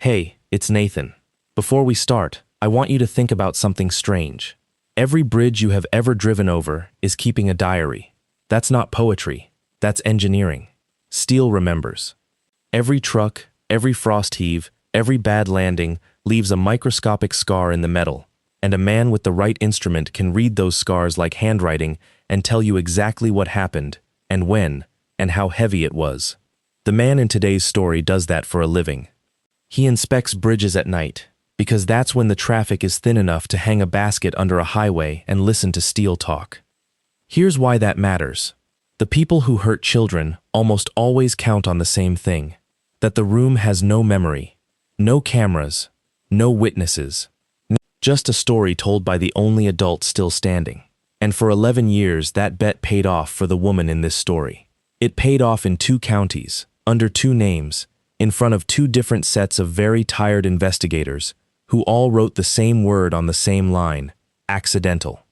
Hey, it's Nathan. Before we start, I want you to think about something strange. Every bridge you have ever driven over is keeping a diary. That's not poetry. That's engineering. Steel remembers. Every truck, every frost heave, every bad landing leaves a microscopic scar in the metal, and a man with the right instrument can read those scars like handwriting and tell you exactly what happened, and when, and how heavy it was. The man in today's story does that for a living. He inspects bridges at night, because that's when the traffic is thin enough to hang a basket under a highway and listen to steel talk. Here's why that matters. The people who hurt children almost always count on the same thing: that the room has no memory, no cameras, no witnesses, just a story told by the only adult still standing. And for 11 years, that bet paid off for the woman in this story. It paid off in 2 counties, under 2 names, in front of 2 different sets of very tired investigators who all wrote the same word on the same line: accidental.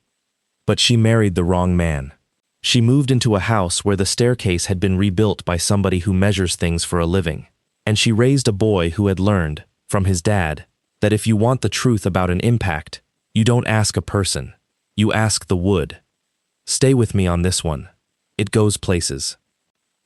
But she married the wrong man. She moved into a house where the staircase had been rebuilt by somebody who measures things for a living. And she raised a boy who had learned, from his dad, that if you want the truth about an impact, you don't ask a person, you ask the wood. Stay with me on this one. It goes places.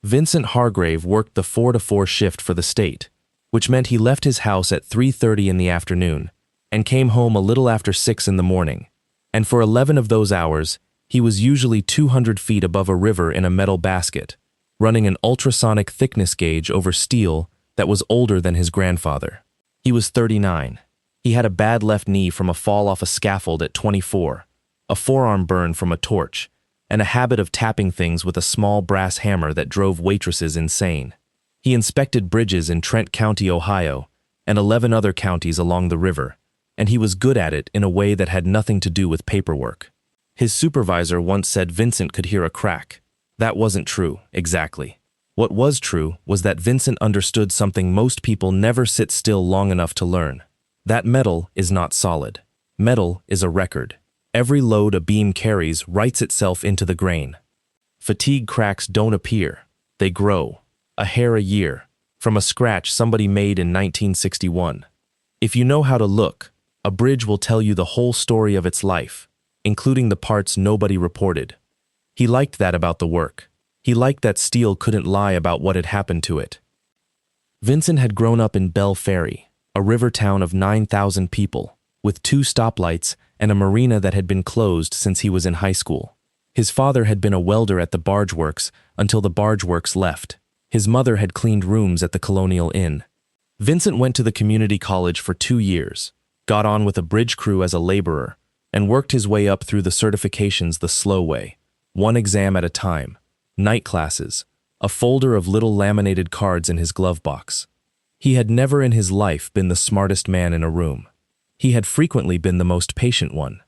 Vincent Hargrave worked the 4 to 4 shift for the state, which meant he left his house at 3:30 in the afternoon and came home a little after 6 in the morning. And for 11 of those hours, he was usually 200 feet above a river in a metal basket, running an ultrasonic thickness gauge over steel that was older than his grandfather. He was 39. He had a bad left knee from a fall off a scaffold at 24, a forearm burn from a torch, and a habit of tapping things with a small brass hammer that drove waitresses insane. He inspected bridges in Trent County, Ohio, and 11 other counties along the river, and he was good at it in a way that had nothing to do with paperwork. His supervisor once said Vincent could hear a crack. That wasn't true, exactly. What was true was that Vincent understood something most people never sit still long enough to learn. That metal is not solid. Metal is a record. Every load a beam carries writes itself into the grain. Fatigue cracks don't appear. They grow. A hair a year, from a scratch somebody made in 1961. If you know how to look, a bridge will tell you the whole story of its life, including the parts nobody reported. He liked that about the work. He liked that steel couldn't lie about what had happened to it. Vincent had grown up in Belle Ferry, a river town of 9,000 people, with 2 stoplights and a marina that had been closed since he was in high school. His father had been a welder at the barge works until the barge works left. His mother had cleaned rooms at the Colonial Inn. Vincent went to the community college for 2 years, got on with a bridge crew as a laborer, and worked his way up through the certifications the slow way, 1 exam at a time, night classes, a folder of little laminated cards in his glove box. He had never in his life been the smartest man in a room. He had frequently been the most patient one.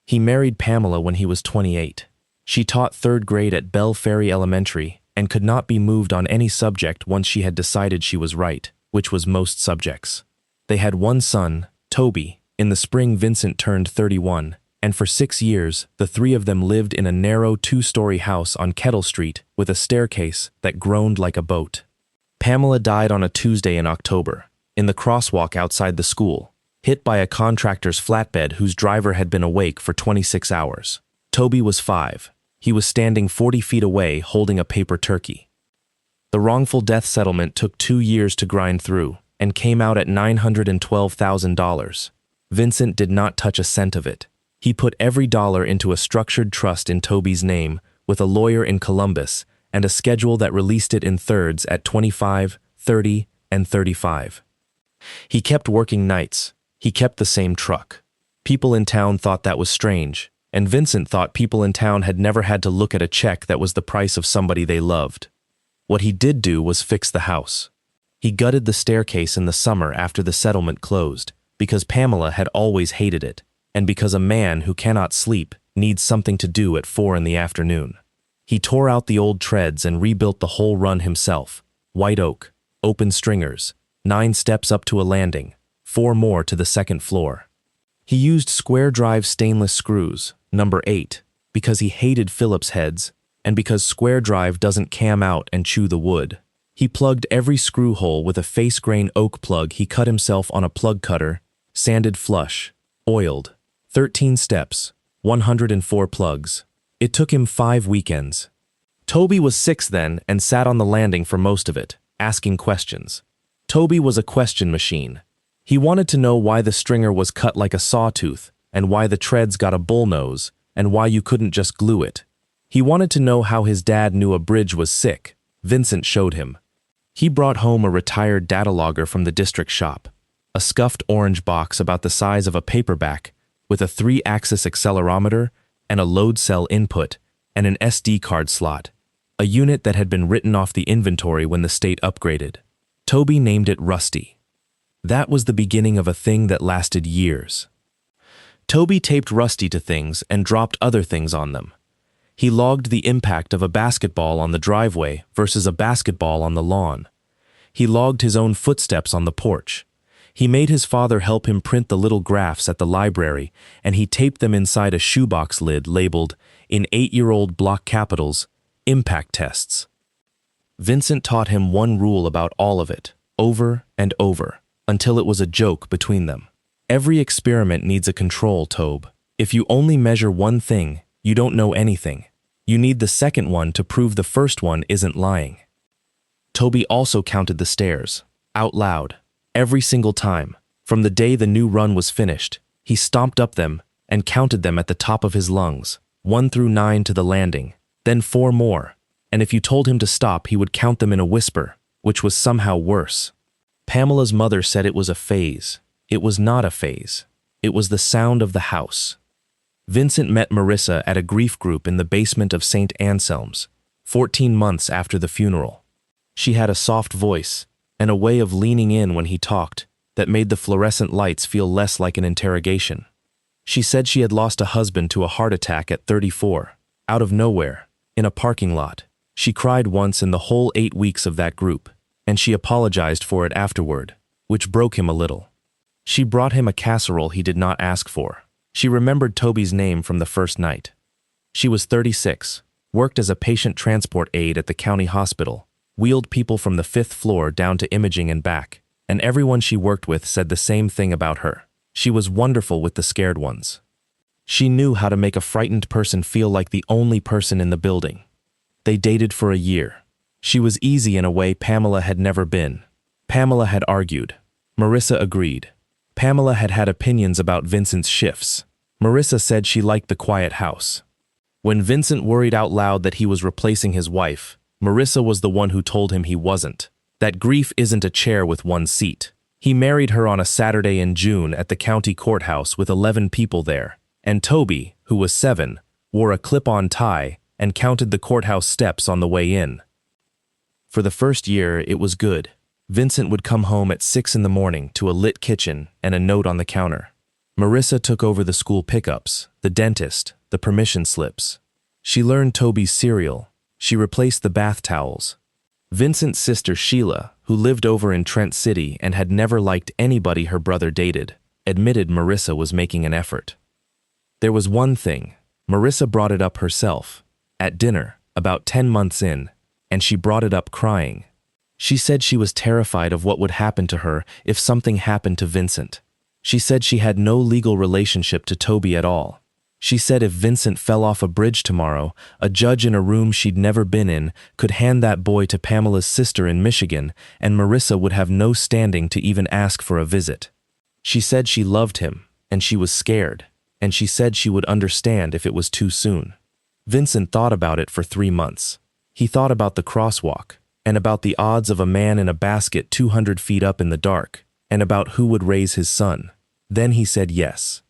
He married Pamela when he was 28. She taught 3rd grade at Belle Ferry Elementary and could not be moved on any subject once she had decided she was right, which was most subjects. They had 1 son, Toby. In the spring, Vincent turned 31, and for 6 years, the 3 of them lived in a narrow 2-story house on Kettle Street with a staircase that groaned like a boat. Pamela died on a Tuesday in October, in the crosswalk outside the school, hit by a contractor's flatbed whose driver had been awake for 26 hours. Toby was 5. He was standing 40 feet away holding a paper turkey. The wrongful death settlement took 2 years to grind through and came out at $912,000. Vincent did not touch a cent of it. He put every dollar into a structured trust in Toby's name with a lawyer in Columbus and a schedule that released it in thirds at 25, 30, and 35. He kept working nights. He kept the same truck. People in town thought that was strange, and Vincent thought people in town had never had to look at a check that was the price of somebody they loved. What he did do was fix the house. He gutted the staircase in the summer after the settlement closed, because Pamela had always hated it, and because a man who cannot sleep needs something to do at 4 in the afternoon. He tore out the old treads and rebuilt the whole run himself: white oak, open stringers, 9 steps up to a landing, 4 more to the 2nd floor. He used square drive stainless screws, number 8, because he hated Phillips heads, and because square drive doesn't cam out and chew the wood. He plugged every screw hole with a face-grain oak plug he cut himself on a plug cutter, sanded flush, oiled. 13 steps, 104 plugs. It took him 5 weekends. Toby was 6 then and sat on the landing for most of it, asking questions. Toby was a question machine. He wanted to know why the stringer was cut like a sawtooth, and why the treads got a bullnose, and why you couldn't just glue it. He wanted to know how his dad knew a bridge was sick. Vincent showed him. He brought home a retired data logger from the district shop, a scuffed orange box about the size of a paperback, with a 3-axis accelerometer and a load cell input and an SD card slot, a unit that had been written off the inventory when the state upgraded. Toby named it Rusty. That was the beginning of a thing that lasted years. Toby taped Rusty to things and dropped other things on them. He logged the impact of a basketball on the driveway versus a basketball on the lawn. He logged his own footsteps on the porch. He made his father help him print the little graphs at the library, and he taped them inside a shoebox lid labeled, in 8-year-old block capitals, impact tests. Vincent taught him one rule about all of it, over and over, until it was a joke between them. Every experiment needs a control, Tobe. If you only measure one thing, you don't know anything. You need the second one to prove the first one isn't lying. Toby also counted the stairs, out loud, every single time. From the day the new run was finished, he stomped up them and counted them at the top of his lungs, 1 through 9 to the landing, then 4 more. And if you told him to stop, he would count them in a whisper, which was somehow worse. Pamela's mother said it was a phase. It was not a phase. It was the sound of the house. Vincent met Marissa at a grief group in the basement of St. Anselm's, 14 months after the funeral. She had a soft voice and a way of leaning in when he talked that made the fluorescent lights feel less like an interrogation. She said she had lost a husband to a heart attack at 34, out of nowhere, in a parking lot. She cried once in the whole 8 weeks of that group, and she apologized for it afterward, which broke him a little. She brought him a casserole he did not ask for. She remembered Toby's name from the first night. She was 36, worked as a patient transport aide at the county hospital, wheeled people from the 5th floor down to imaging and back, and everyone she worked with said the same thing about her. She was wonderful with the scared ones. She knew how to make a frightened person feel like the only person in the building. They dated for a year. She was easy in a way Pamela had never been. Pamela had argued. Marissa agreed. Pamela had had opinions about Vincent's shifts. Marissa said she liked the quiet house. When Vincent worried out loud that he was replacing his wife, Marissa was the one who told him he wasn't. That grief isn't a chair with one seat. He married her on a Saturday in June at the county courthouse with 11 people there, and Toby, who was 7, wore a clip-on tie and counted the courthouse steps on the way in. For the first year, it was good. Vincent would come home at 6 in the morning to a lit kitchen and a note on the counter. Marissa took over the school pickups, the dentist, the permission slips. She learned Toby's cereal. She replaced the bath towels. Vincent's sister Sheila, who lived over in Trent City and had never liked anybody her brother dated, admitted Marissa was making an effort. There was one thing. Marissa brought it up herself, at dinner, about 10 months in, and she brought it up crying. She said she was terrified of what would happen to her if something happened to Vincent. She said she had no legal relationship to Toby at all. She said if Vincent fell off a bridge tomorrow, a judge in a room she'd never been in could hand that boy to Pamela's sister in Michigan, and Marissa would have no standing to even ask for a visit. She said she loved him, and she was scared, and she said she would understand if it was too soon. Vincent thought about it for 3 months. He thought about the crosswalk, and about the odds of a man in a basket 200 feet up in the dark, and about who would raise his son. Then he said yes.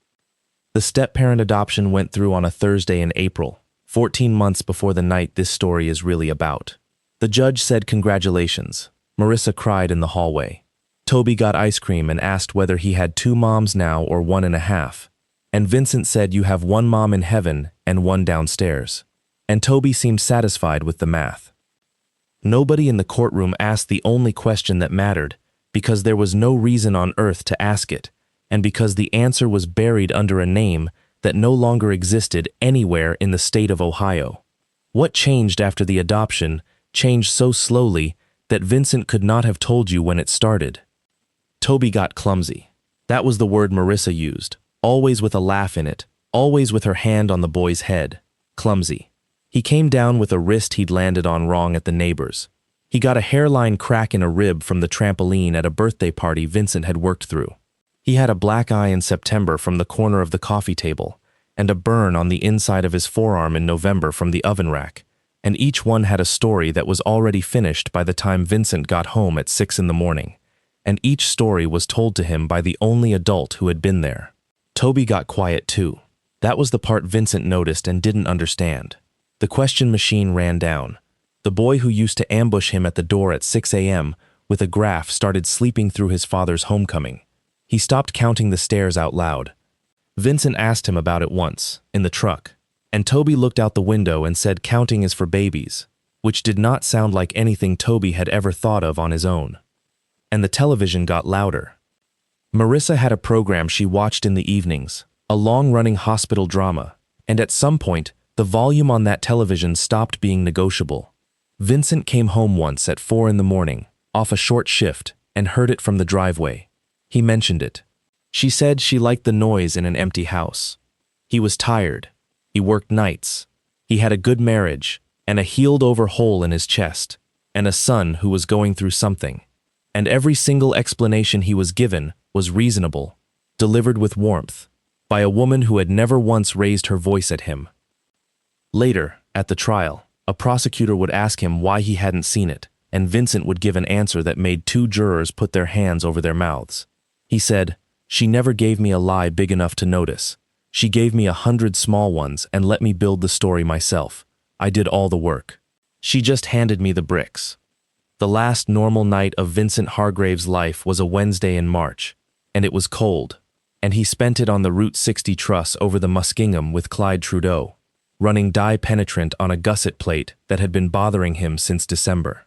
The step-parent adoption went through on a Thursday in April, 14 months before the night this story is really about. The judge said congratulations. Marissa cried in the hallway. Toby got ice cream and asked whether he had 2 moms now or 1.5. And Vincent said you have 1 mom in heaven and 1 downstairs. And Toby seemed satisfied with the math. Nobody in the courtroom asked the only question that mattered, because there was no reason on earth to ask it, and because the answer was buried under a name that no longer existed anywhere in the state of Ohio. What changed after the adoption changed so slowly that Vincent could not have told you when it started. Toby got clumsy. That was the word Marissa used, always with a laugh in it, always with her hand on the boy's head. Clumsy. He came down with a wrist he'd landed on wrong at the neighbor's. He got a hairline crack in a rib from the trampoline at a birthday party Vincent had worked through. He had a black eye in September from the corner of the coffee table, and a burn on the inside of his forearm in November from the oven rack, and each one had a story that was already finished by the time Vincent got home at 6 in the morning, and each story was told to him by the only adult who had been there. Toby got quiet too. That was the part Vincent noticed and didn't understand. The question machine ran down. The boy who used to ambush him at the door at 6 a.m. with a graph started sleeping through his father's homecoming. He stopped counting the stairs out loud. Vincent asked him about it once, in the truck, and Toby looked out the window and said counting is for babies, which did not sound like anything Toby had ever thought of on his own. And the television got louder. Marissa had a program she watched in the evenings, a long-running hospital drama, and at some point, the volume on that television stopped being negotiable. Vincent came home once at 4 in the morning, off a short shift, and heard it from the driveway. He mentioned it. She said she liked the noise in an empty house. He was tired. He worked nights. He had a good marriage, and a healed-over hole in his chest, and a son who was going through something. And every single explanation he was given was reasonable, delivered with warmth, by a woman who had never once raised her voice at him. Later, at the trial, a prosecutor would ask him why he hadn't seen it, and Vincent would give an answer that made 2 jurors put their hands over their mouths. He said, "She never gave me a lie big enough to notice. She gave me 100 small ones and let me build the story myself. I did all the work. She just handed me the bricks." The last normal night of Vincent Hargrave's life was a Wednesday in March, and it was cold, and he spent it on the Route 60 truss over the Muskingum with Clyde Trudeau, running dye penetrant on a gusset plate that had been bothering him since December.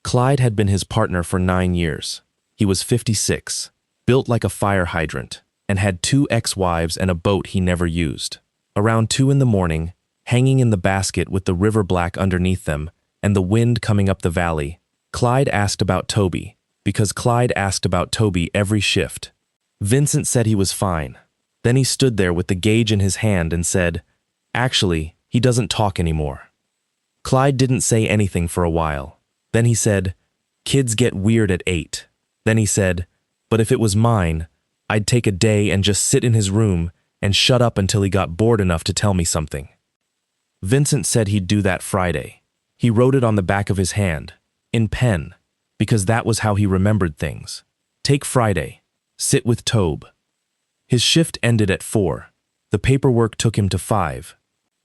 Clyde had been his partner for 9 years. He was 56, built like a fire hydrant, and had 2 ex-wives and a boat he never used. Around 2 in the morning, hanging in the basket with the river black underneath them and the wind coming up the valley, Clyde asked about Toby, because Clyde asked about Toby every shift. Vincent said he was fine. Then he stood there with the gauge in his hand and said, "Actually, he doesn't talk anymore." Clyde didn't say anything for a while. Then he said, "Kids get weird at 8. Then he said, "But if it was mine, I'd take a day and just sit in his room and shut up until he got bored enough to tell me something." Vincent said he'd do that Friday. He wrote it on the back of his hand, in pen, because that was how he remembered things. Take Friday. Sit with Tobe. His shift ended at 4. The paperwork took him to 5.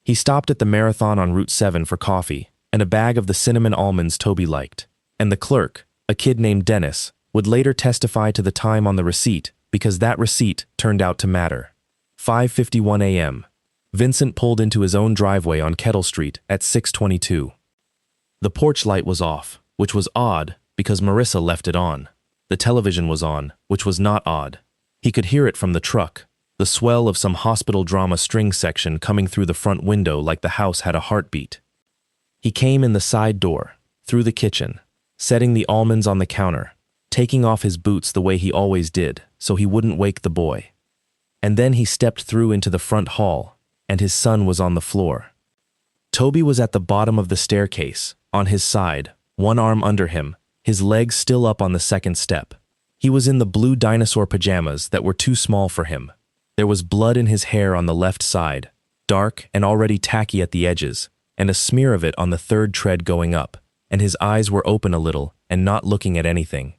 He stopped at the Marathon on Route 7 for coffee and a bag of the cinnamon almonds Toby liked, and the clerk, a kid named Dennis, would later testify to the time on the receipt because that receipt turned out to matter. 5:51 a.m. Vincent pulled into his own driveway on Kettle Street at 6:22. The porch light was off, which was odd because Marissa left it on. The television was on, which was not odd. He could hear it from the truck, the swell of some hospital drama string section coming through the front window like the house had a heartbeat. He came in the side door, through the kitchen, setting the almonds on the counter, taking off his boots the way he always did so he wouldn't wake the boy. And then he stepped through into the front hall, and his son was on the floor. Toby was at the bottom of the staircase, on his side, one arm under him, his legs still up on the second step. He was in the blue dinosaur pajamas that were too small for him. There was blood in his hair on the left side, dark and already tacky at the edges, and a smear of it on the third tread going up, and his eyes were open a little and not looking at anything.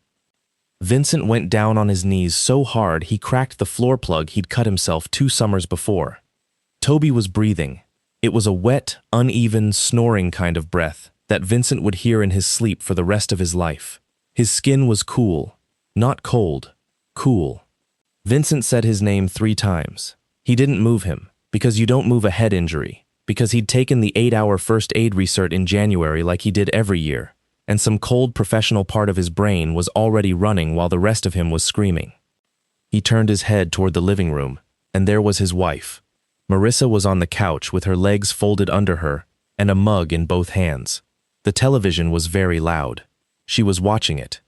Vincent went down on his knees so hard he cracked the floor plug he'd cut himself 2 summers before. Toby was breathing. It was a wet, uneven, snoring kind of breath that Vincent would hear in his sleep for the rest of his life. His skin was cool, not cold, cool. Vincent said his name 3 times. He didn't move him, because you don't move a head injury, because he'd taken the 8-hour first aid recert in January like he did every year, and some cold professional part of his brain was already running while the rest of him was screaming. He turned his head toward the living room, and there was his wife. Marissa was on the couch with her legs folded under her and a mug in both hands. The television was very loud. She was watching it.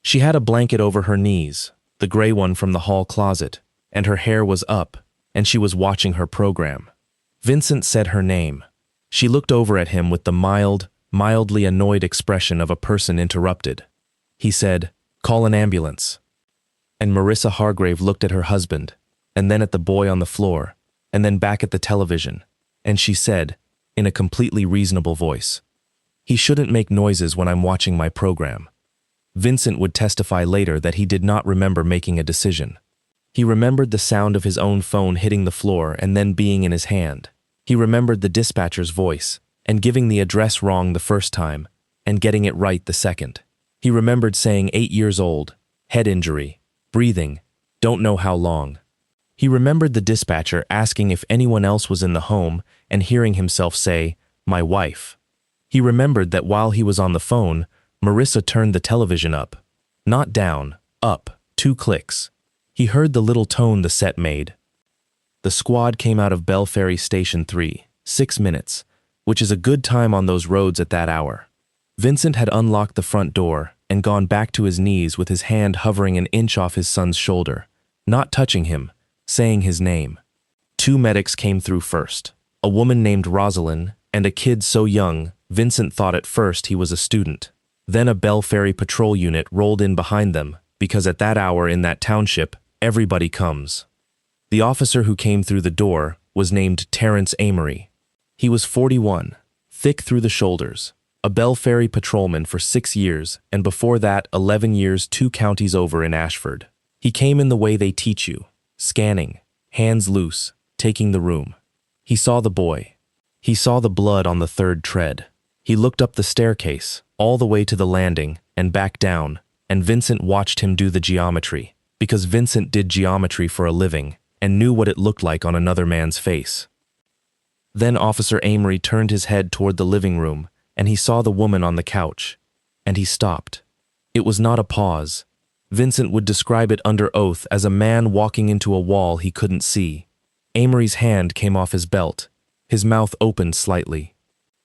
She had a blanket over her knees, the gray one from the hall closet, and her hair was up, and she was watching her program. Vincent said her name. She looked over at him with the mildly annoyed expression of a person interrupted. He said, "Call an ambulance." And Marissa Hargrave looked at her husband, and then at the boy on the floor, and then back at the television, and she said, in a completely reasonable voice, "He shouldn't make noises when I'm watching my program." Vincent would testify later that he did not remember making a decision. He remembered the sound of his own phone hitting the floor and then being in his hand. He remembered the dispatcher's voice, and giving the address wrong the first time, and getting it right the second. He remembered saying 8 years old, head injury, breathing, don't know how long. He remembered the dispatcher asking if anyone else was in the home and hearing himself say, "My wife." He remembered that while he was on the phone, Marissa turned the television up. Not down, up, 2 clicks. He heard the little tone the set made. The squad came out of Bell Ferry Station 3, 6 minutes, which is a good time on those roads at that hour. Vincent had unlocked the front door and gone back to his knees with his hand hovering an inch off his son's shoulder, not touching him, saying his name. 2 medics came through first, a woman named Rosalind and a kid so young Vincent thought at first he was a student. Then a Bell Ferry patrol unit rolled in behind them, because at that hour in that township, everybody comes. The officer who came through the door was named Terrence Amory. He was 41, thick through the shoulders, a Bell Ferry patrolman for 6 years, and before that 11 years 2 counties over in Ashford. He came in the way they teach you, scanning, hands loose, taking the room. He saw the boy. He saw the blood on the 3rd tread. He looked up the staircase, all the way to the landing, and back down, and Vincent watched him do the geometry, because Vincent did geometry for a living, and knew what it looked like on another man's face. Then Officer Amory turned his head toward the living room, and he saw the woman on the couch, and he stopped. It was not a pause. Vincent would describe it under oath as a man walking into a wall he couldn't see. Amory's hand came off his belt. His mouth opened slightly.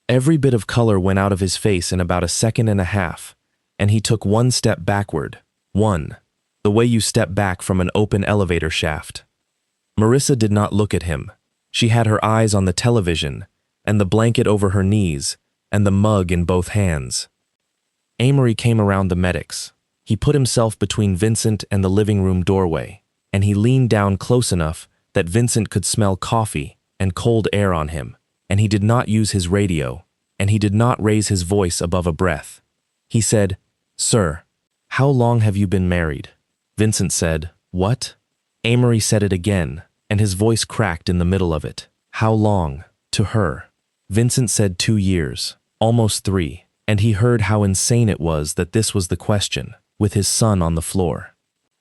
Every bit of color went out of his face in about a second and a half, and he took 1 step backward. 1. The way you step back from an open elevator shaft. Marissa did not look at him. She had her eyes on the television, and the blanket over her knees, and the mug in both hands. Amory came around the medics. He put himself between Vincent and the living room doorway, and he leaned down close enough that Vincent could smell coffee and cold air on him, and he did not use his radio, and he did not raise his voice above a breath. He said, "Sir, how long have you been married?" Vincent said, "What?" Amory said it again, and his voice cracked in the middle of it. "How long?" to her. Vincent said 2 years, almost 3, and he heard how insane it was that this was the question, with his son on the floor.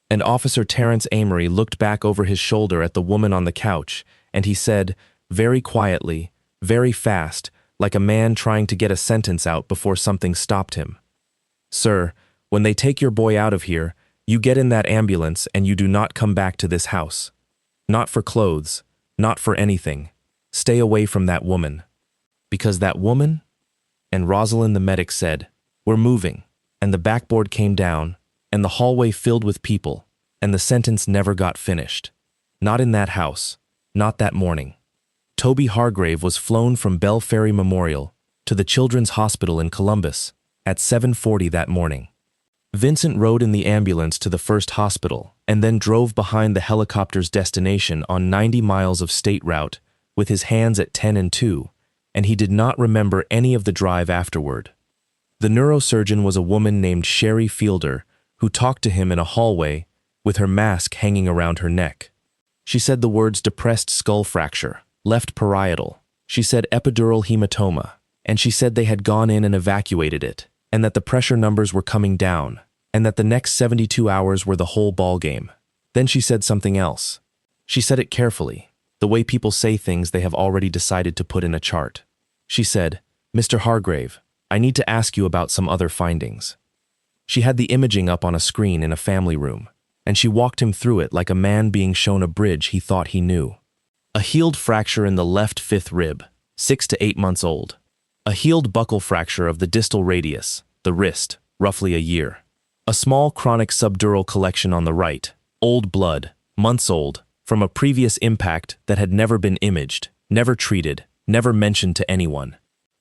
And Officer Terrence Amory looked back over his shoulder at the woman on the couch, and he said, very quietly, very fast, like a man trying to get a sentence out before something stopped him. "Sir, when they take your boy out of here, you get in that ambulance and you do not come back to this house. Not for clothes, not for anything. Stay away from that woman." Because that woman? And Rosalind the medic said, "We're moving," and the backboard came down, and the hallway filled with people, and the sentence never got finished. Not in that house, not that morning. Toby Hargrave was flown from Bell Ferry Memorial to the Children's Hospital in Columbus at 7:40 that morning. Vincent rode in the ambulance to the first hospital and then drove behind the helicopter's destination on 90 miles of state route with his hands at 10 and 2, and he did not remember any of the drive afterward. The neurosurgeon was a woman named Sherry Fielder who talked to him in a hallway with her mask hanging around her neck. She said the words depressed skull fracture, left parietal. She said epidural hematoma, and she said they had gone in and evacuated it, and that the pressure numbers were coming down, and that the next 72 hours were the whole ballgame. Then she said something else. She said it carefully, the way people say things they have already decided to put in a chart. She said, "Mr. Hargrave, I need to ask you about some other findings." She had the imaging up on a screen in a family room, and she walked him through it like a man being shown a bridge he thought he knew. A healed fracture in the left 5th rib, 6 to 8 months old. A healed buccal fracture of the distal radius, the wrist, roughly a year. A small chronic subdural collection on the right, old blood, months old, from a previous impact that had never been imaged, never treated, never mentioned to anyone.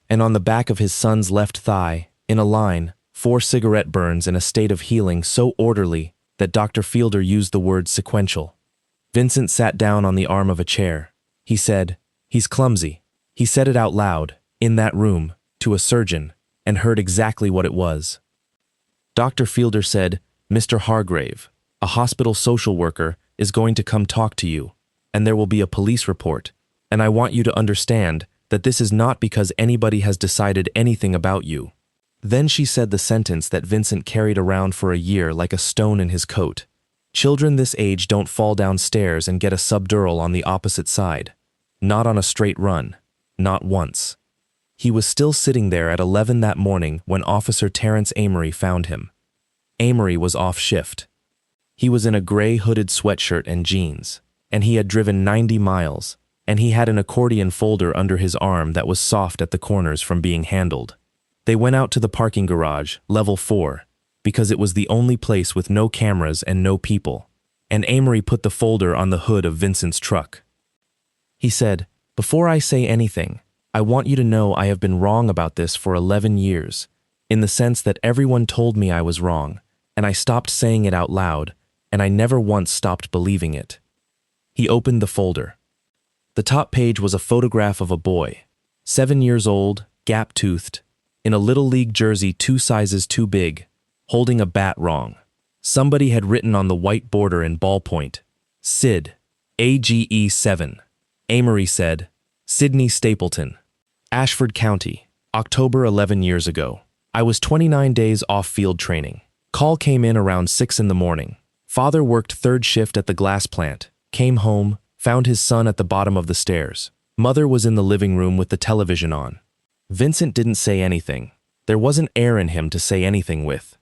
And on the back of his son's left thigh, in a line, 4 cigarette burns in a state of healing so orderly that Dr. Fielder used the word sequential. Vincent sat down on the arm of a chair. He said, "He's clumsy." He said it out loud, in that room, to a surgeon, and heard exactly what it was. Dr. Fielder said, "Mr. Hargrave, a hospital social worker, is going to come talk to you, and there will be a police report, and I want you to understand that this is not because anybody has decided anything about you." Then she said the sentence that Vincent carried around for a year like a stone in his coat. Children this age don't fall down stairs and get a subdural on the opposite side. Not on a straight run. Not once. He was still sitting there at 11 that morning when Officer Terrence Amory found him. Amory was off shift. He was in a gray hooded sweatshirt and jeans, and he had driven 90 miles, and he had an accordion folder under his arm that was soft at the corners from being handled. They went out to the parking garage, level 4, because it was the only place with no cameras and no people, and Amory put the folder on the hood of Vincent's truck. He said, "Before I say anything, I want you to know I have been wrong about this for 11 years, in the sense that everyone told me I was wrong, and I stopped saying it out loud, and I never once stopped believing it." He opened the folder. The top page was a photograph of a boy, 7 years old, gap-toothed, in a Little League jersey 2 sizes too big, holding a bat wrong. Somebody had written on the white border in ballpoint, "Sid, AGE 7. Amory said, "Sidney Stapleton, Ashford County, October 11 years ago. I was 29 days off field training. Call came in around 6 in the morning. Father worked 3rd shift at the glass plant, came home, found his son at the bottom of the stairs. Mother was in the living room with the television on." Vincent didn't say anything. There wasn't air in him to say anything with.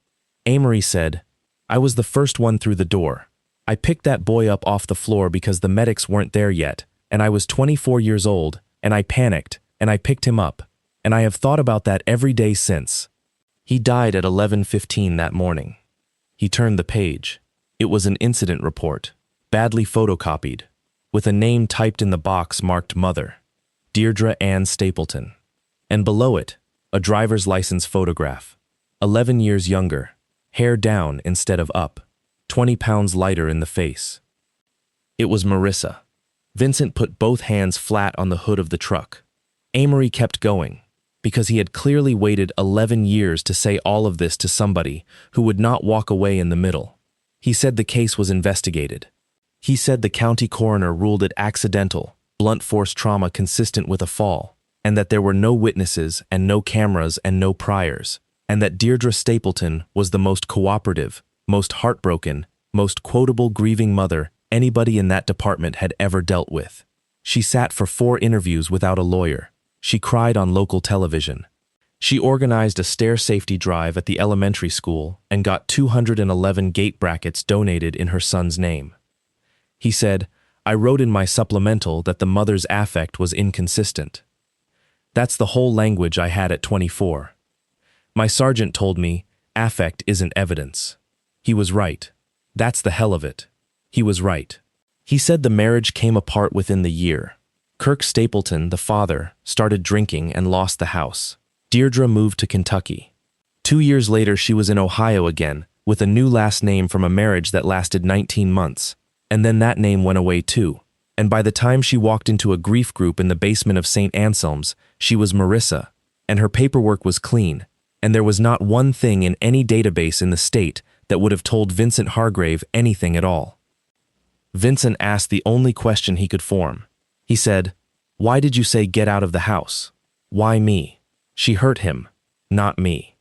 Amory said, "I was the first one through the door. I picked that boy up off the floor because the medics weren't there yet, and I was 24 years old, and I panicked, and I picked him up, and I have thought about that every day since." He died at 11:15 that morning. He turned the page. It was an incident report, badly photocopied, with a name typed in the box marked Mother, Deirdre Ann Stapleton. And below it, a driver's license photograph, 11 years younger, hair down instead of up, 20 pounds lighter in the face. It was Marissa. Vincent put both hands flat on the hood of the truck. Amory kept going, because he had clearly waited 11 years to say all of this to somebody who would not walk away in the middle. He said the case was investigated. He said the county coroner ruled it accidental, blunt force trauma consistent with a fall, and that there were no witnesses and no cameras and no priors, and that Deirdre Stapleton was the most cooperative, most heartbroken, most quotable grieving mother anybody in that department had ever dealt with. She sat for 4 interviews without a lawyer. She cried on local television. She organized a stair safety drive at the elementary school and got 211 gate brackets donated in her son's name. He said, "I wrote in my supplemental that the mother's affect was inconsistent. That's the whole language I had at 24. My sergeant told me, affect isn't evidence." He was right. That's the hell of it. He was right. He said the marriage came apart within the year. Kirk Stapleton, the father, started drinking and lost the house. Deirdre moved to Kentucky. 2 years later, she was in Ohio again, with a new last name from a marriage that lasted 19 months. And then that name went away too. And by the time she walked into a grief group in the basement of St. Anselm's, she was Marissa, and her paperwork was clean, and there was not one thing in any database in the state that would have told Vincent Hargrave anything at all. Vincent asked the only question he could form. He said, "Why did you say get out of the house? Why me?" She hurt him, not me.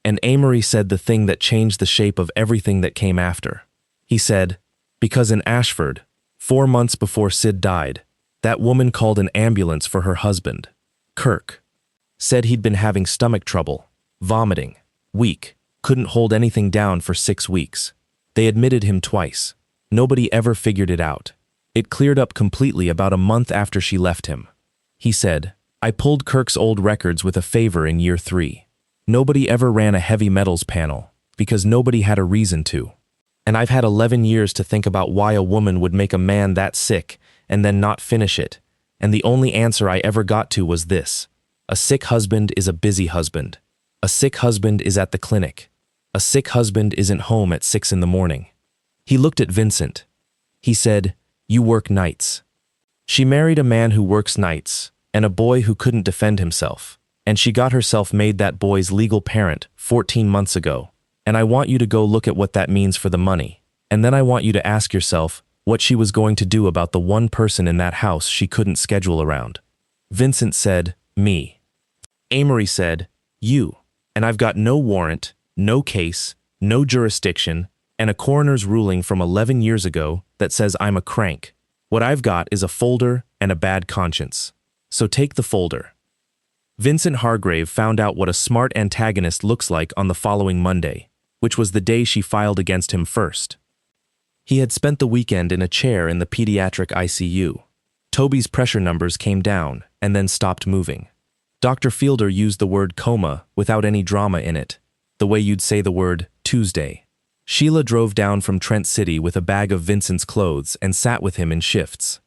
And Amory said the thing that changed the shape of everything that came after. He said, "Because in Ashford, 4 months before Sid died, that woman called an ambulance for her husband, Kirk. Said he'd been having stomach trouble, vomiting, weak, couldn't hold anything down for 6 weeks. They admitted him twice. Nobody ever figured it out. It cleared up completely about a month after she left him." He said, "I pulled Kirk's old records with a favor in year 3. Nobody ever ran a heavy metals panel, because nobody had a reason to. And I've had 11 years to think about why a woman would make a man that sick and then not finish it, and the only answer I ever got to was this. A sick husband is a busy husband. A sick husband is at the clinic. A sick husband isn't home at 6 in the morning. He looked at Vincent. He said, "You work nights." She married a man who works nights, and a boy who couldn't defend himself, and she got herself made that boy's legal parent 14 months ago. And I want you to go look at what that means for the money, and then I want you to ask yourself what she was going to do about the one person in that house she couldn't schedule around. Vincent said, "Me." Amory said, "You. And I've got no warrant, no case, no jurisdiction, and a coroner's ruling from 11 years ago that says I'm a crank. What I've got is a folder and a bad conscience. So take the folder." Vincent Hargrave found out what a smart antagonist looks like on the following Monday, which was the day she filed against him first. He had spent the weekend in a chair in the pediatric ICU. Toby's pressure numbers came down and then stopped moving. Dr. Fielder used the word coma without any drama in it, the way you'd say the word Tuesday. Sheila drove down from Trent City with a bag of Vincent's clothes and sat with him in shifts.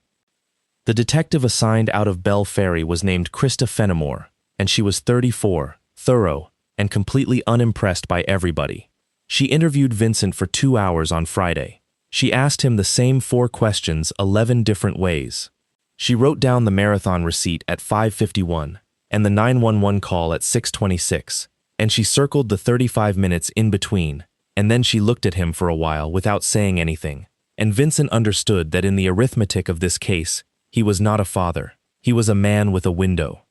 The detective assigned out of Bell Ferry was named Krista Fenimore, and she was 34, thorough, and completely unimpressed by everybody. She interviewed Vincent for 2 hours on Friday. She asked him the same 4 questions 11 different ways. She wrote down the marathon receipt at 5:51 and the 911 call at 6:26, and she circled the 35 minutes in between, and then she looked at him for a while without saying anything, and Vincent understood that in the arithmetic of this case, he was not a father. He was a man with a window.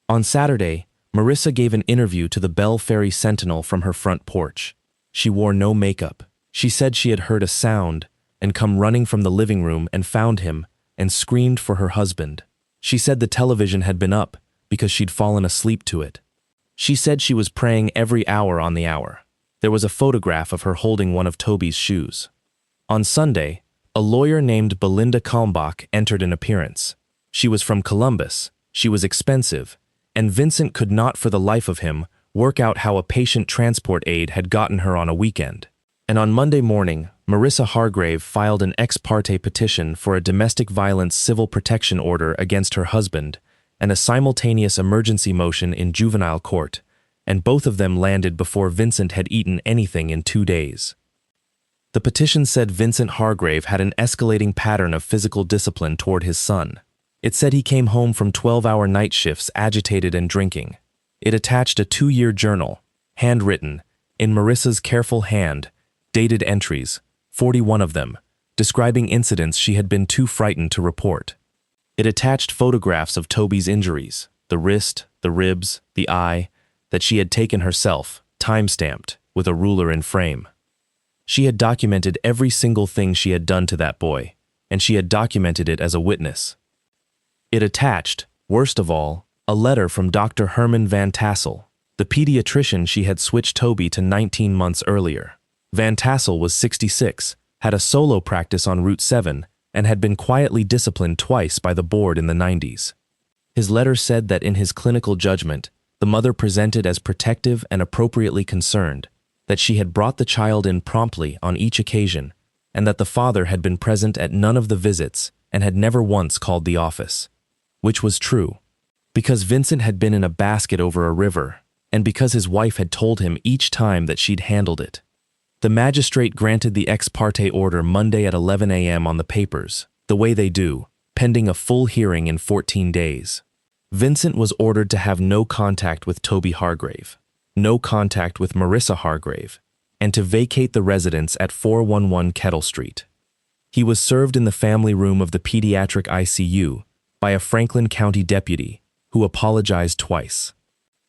On Saturday, Marissa gave an interview to the Bell Ferry Sentinel from her front porch. She wore no makeup. She said she had heard a sound and come running from the living room and found him and screamed for her husband. She said the television had been up because she'd fallen asleep to it. She said she was praying every hour on the hour. There was a photograph of her holding one of Toby's shoes. On Sunday, a lawyer named Belinda Kalmbach entered an appearance. She was from Columbus, she was expensive, and Vincent could not for the life of him work out how a patient transport aide had gotten her on a weekend. And on Monday morning, Marissa Hargrave filed an ex parte petition for a domestic violence civil protection order against her husband and a simultaneous emergency motion in juvenile court, and both of them landed before Vincent had eaten anything in 2 days. The petition said Vincent Hargrave had an escalating pattern of physical discipline toward his son. It said he came home from 12-hour night shifts agitated and drinking. It attached a 2-year journal, handwritten, in Marissa's careful hand, dated entries, 41 of them, describing incidents she had been too frightened to report. It attached photographs of Toby's injuries, the wrist, the ribs, the eye, that she had taken herself, time-stamped, with a ruler in frame. She had documented every single thing she had done to that boy, and she had documented it as a witness. It attached, worst of all, a letter from Dr. Herman Van Tassel, the pediatrician she had switched Toby to 19 months earlier. Van Tassel was 66, had a solo practice on Route 7, and had been quietly disciplined twice by the board in the 90s. His letter said that in his clinical judgment, the mother presented as protective and appropriately concerned, that she had brought the child in promptly on each occasion, and that the father had been present at none of the visits and had never once called the office. Which was true, because Vincent had been in a basket over a river, and because his wife had told him each time that she'd handled it. The magistrate granted the ex parte order Monday at 11 a.m. on the papers, the way they do, pending a full hearing in 14 days. Vincent was ordered to have no contact with Toby Hargrave, no contact with Marissa Hargrave, and to vacate the residence at 411 Kettle Street. He was served in the family room of the pediatric ICU by a Franklin County deputy who apologized twice.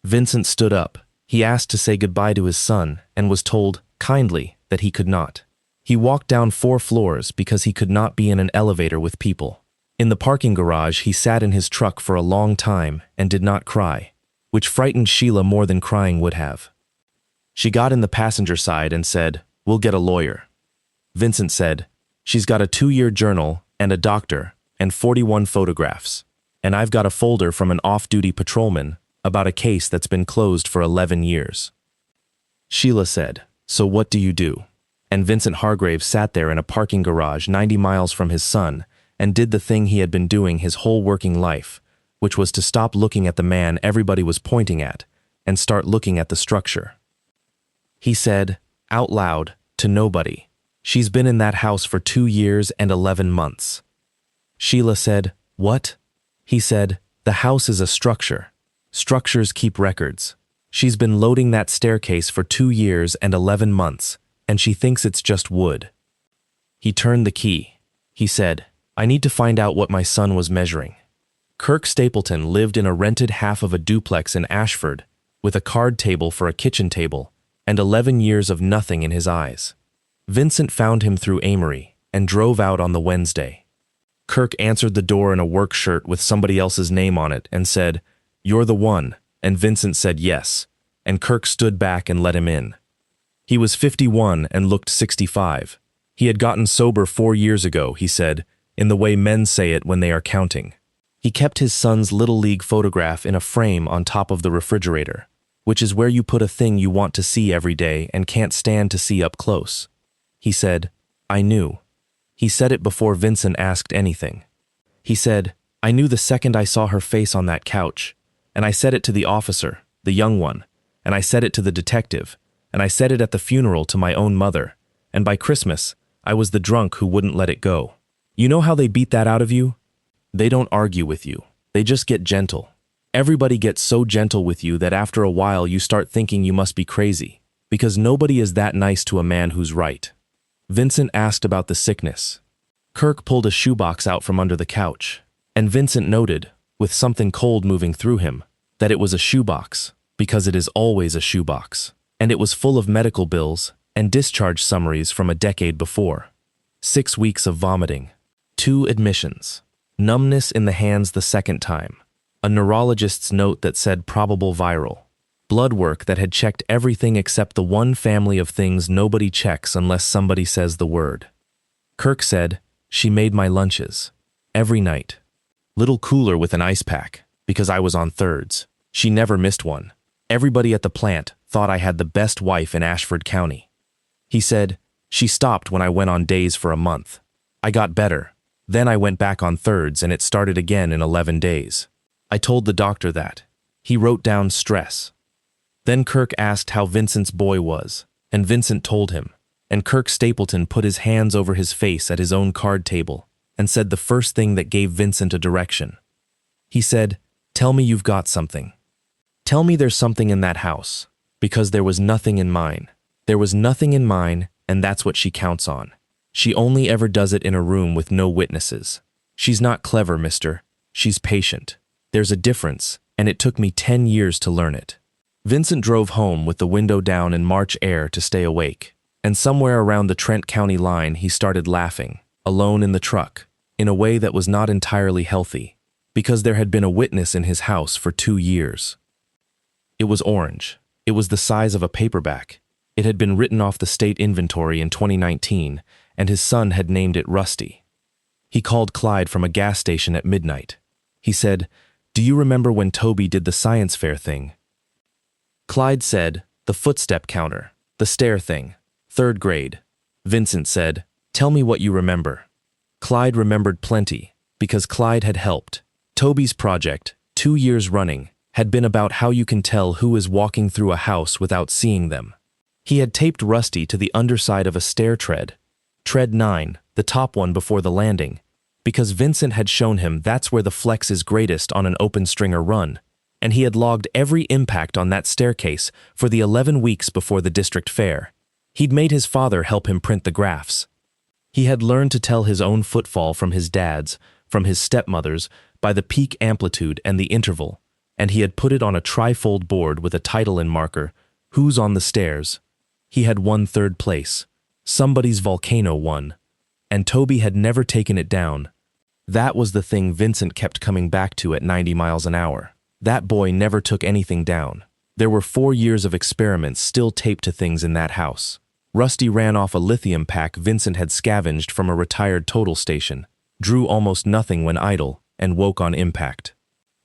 Vincent stood up. He asked to say goodbye to his son and was told, kindly, that he could not. He walked down 4 floors because he could not be in an elevator with people. In the parking garage, he sat in his truck for a long time and did not cry, which frightened Sheila more than crying would have. She got in the passenger side and said, "We'll get a lawyer." Vincent said, "She's got a 2-year journal and a doctor and 41 photographs, and I've got a folder from an off-duty patrolman about a case that's been closed for 11 years. Sheila said, "So what do you do?" And Vincent Hargrave sat there in a parking garage 90 miles from his son and did the thing he had been doing his whole working life, which was to stop looking at the man everybody was pointing at and start looking at the structure. He said, out loud, to nobody, "She's been in that house for 2 years and 11 months. Sheila said, "What?" He said, "The house is a structure. Structures keep records. She's been loading that staircase for 2 years and 11 months, and she thinks it's just wood." He turned the key. He said, "I need to find out what my son was measuring." Kirk Stapleton lived in a rented half of a duplex in Ashford, with a card table for a kitchen table, and 11 years of nothing in his eyes. Vincent found him through Amory and drove out on the Wednesday. Kirk answered the door in a work shirt with somebody else's name on it and said, "You're the one," and Vincent said yes, and Kirk stood back and let him in. He was 51 and looked 65. He had gotten sober 4 years ago, he said, in the way men say it when they are counting. He kept his son's Little League photograph in a frame on top of the refrigerator, which is where you put a thing you want to see every day and can't stand to see up close. He said, "I knew." He said it before Vincent asked anything. He said, "I knew the second I saw her face on that couch, and I said it to the officer, the young one, and I said it to the detective, and I said it at the funeral to my own mother, and by Christmas, I was the drunk who wouldn't let it go. You know how they beat that out of you? They don't argue with you. They just get gentle. Everybody gets so gentle with you that after a while you start thinking you must be crazy, because nobody is that nice to a man who's right." Vincent asked about the sickness. Kirk pulled a shoebox out from under the couch, and Vincent noted, with something cold moving through him, that it was a shoebox, because it is always a shoebox, and it was full of medical bills and discharge summaries from a decade before. 6 weeks of vomiting, 2 admissions, numbness in the hands the second time, a neurologist's note that said probable viral, blood work that had checked everything except the one family of things nobody checks unless somebody says the word. Kirk said, "She made my lunches. Every night. Little cooler with an ice pack, because I was on thirds. She never missed one. Everybody at the plant thought I had the best wife in Ashford County." He said, "She stopped when I went on days for a month. I got better. Then I went back on thirds and it started again in 11 days. I told the doctor that. He wrote down stress." Then Kirk asked how Vincent's boy was, and Vincent told him, and Kirk Stapleton put his hands over his face at his own card table and said the first thing that gave Vincent a direction. He said, "Tell me you've got something. Tell me there's something in that house, because there was nothing in mine. There was nothing in mine, and that's what she counts on. She only ever does it in a room with no witnesses. She's not clever, mister. She's patient. There's a difference, and it took me 10 years to learn it." Vincent drove home with the window down in March air to stay awake, and somewhere around the Trent County line he started laughing, alone in the truck, in a way that was not entirely healthy, because there had been a witness in his house for 2 years. It was orange. It was the size of a paperback. It had been written off the state inventory in 2019, and his son had named it Rusty. He called Clyde from a gas station at midnight. He said, "Do you remember when Toby did the science fair thing?" Clyde said, "The footstep counter, the stair thing, 3rd grade. Vincent said, "Tell me what you remember." Clyde remembered plenty, because Clyde had helped. Toby's project, 2 years running, had been about how you can tell who is walking through a house without seeing them. He had taped Rusty to the underside of a stair tread, tread 9, the top one before the landing, because Vincent had shown him that's where the flex is greatest on an open stringer run, and he had logged every impact on that staircase for the 11 weeks before the district fair. He'd made his father help him print the graphs. He had learned to tell his own footfall from his dad's, from his stepmother's, by the peak amplitude and the interval, and he had put it on a trifold board with a title in marker, "Who's on the Stairs?" He had won 3rd place. Somebody's volcano won, and Toby had never taken it down. That was the thing Vincent kept coming back to at 90 miles an hour. That boy never took anything down. There were 4 years of experiments still taped to things in that house. Rusty ran off a lithium pack Vincent had scavenged from a retired total station, drew almost nothing when idle, and woke on impact.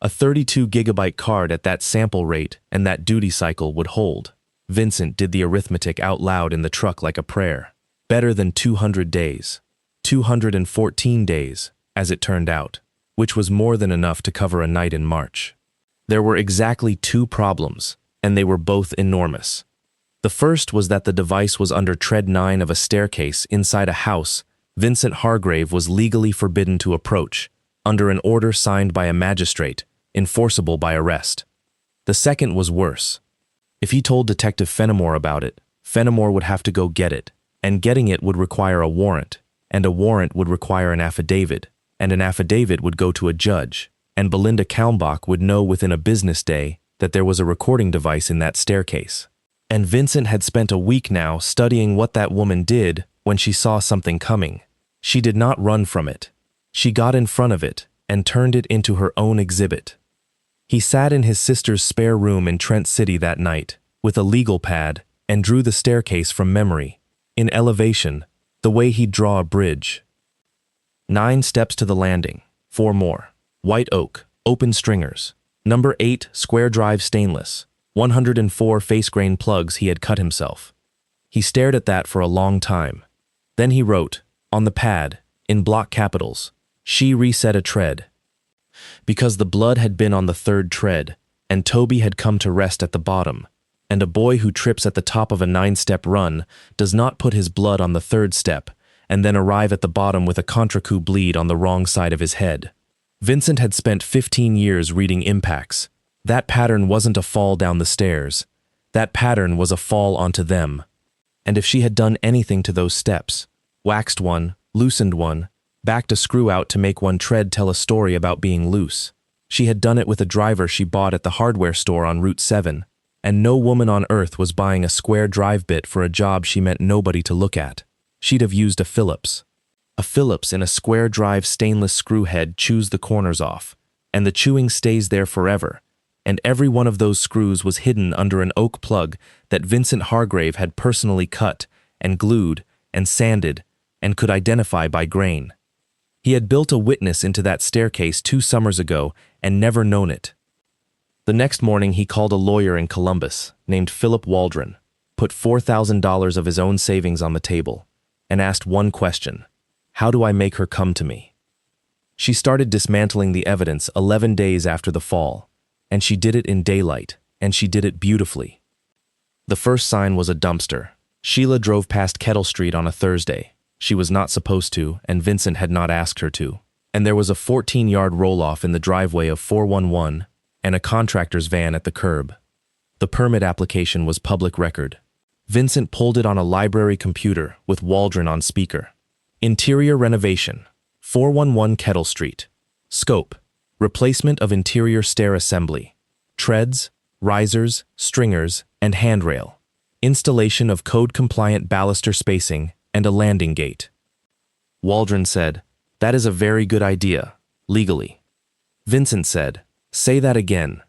A 32 GB card at that sample rate and that duty cycle would hold. Vincent did the arithmetic out loud in the truck like a prayer. Better than 200 days. 214 days, as it turned out, which was more than enough to cover a night in March. There were exactly 2 problems, and they were both enormous. The first was that the device was under tread 9 of a staircase inside a house Vincent Hargrave was legally forbidden to approach, under an order signed by a magistrate, enforceable by arrest. The second was worse. If he told Detective Fenimore about it, Fenimore would have to go get it, and getting it would require a warrant, and a warrant would require an affidavit, and an affidavit would go to a judge, and Belinda Kalmbach would know within a business day that there was a recording device in that staircase. And Vincent had spent a week now studying what that woman did when she saw something coming. She did not run from it. She got in front of it and turned it into her own exhibit. He sat in his sister's spare room in Trent City that night, with a legal pad, and drew the staircase from memory, in elevation, the way he'd draw a bridge. 9 steps to the landing, 4 more. White oak, open stringers. Number 8, square drive stainless. 104 face grain plugs he had cut himself. He stared at that for a long time. Then he wrote, on the pad, in block capitals, she reset a tread. Because the blood had been on the 3rd tread, and Toby had come to rest at the bottom, and a boy who trips at the top of a 9-step run does not put his blood on the 3rd step, and then arrive at the bottom with a contre-coup bleed on the wrong side of his head. Vincent had spent 15 years reading impacts. That pattern wasn't a fall down the stairs. That pattern was a fall onto them. And if she had done anything to those steps, waxed one, loosened one, backed a screw out to make one tread tell a story about being loose, she had done it with a driver she bought at the hardware store on Route 7, and no woman on earth was buying a square drive bit for a job she meant nobody to look at. She'd have used a Phillips. A Phillips in a square drive stainless screw head chews the corners off, and the chewing stays there forever, and every one of those screws was hidden under an oak plug that Vincent Hargrave had personally cut and glued and sanded and could identify by grain. He had built a witness into that staircase 2 summers ago and never known it. The next morning he called a lawyer in Columbus named Philip Waldron, put $4,000 of his own savings on the table, and asked one question: how do I make her come to me? She started dismantling the evidence 11 days after the fall, and she did it in daylight, and she did it beautifully. The first sign was a dumpster. Sheila drove past Kettle Street on a Thursday. She was not supposed to, and Vincent had not asked her to. And there was a 14-yard roll-off in the driveway of 411 and a contractor's van at the curb. The permit application was public record. Vincent pulled it on a library computer with Waldron on speaker. Interior renovation, 411 Kettle Street. Scope: replacement of interior stair assembly, treads, risers, stringers, and handrail. Installation of code-compliant baluster spacing and a landing gate. Waldron said, "That is a very good idea, legally." Vincent said, "Say that again."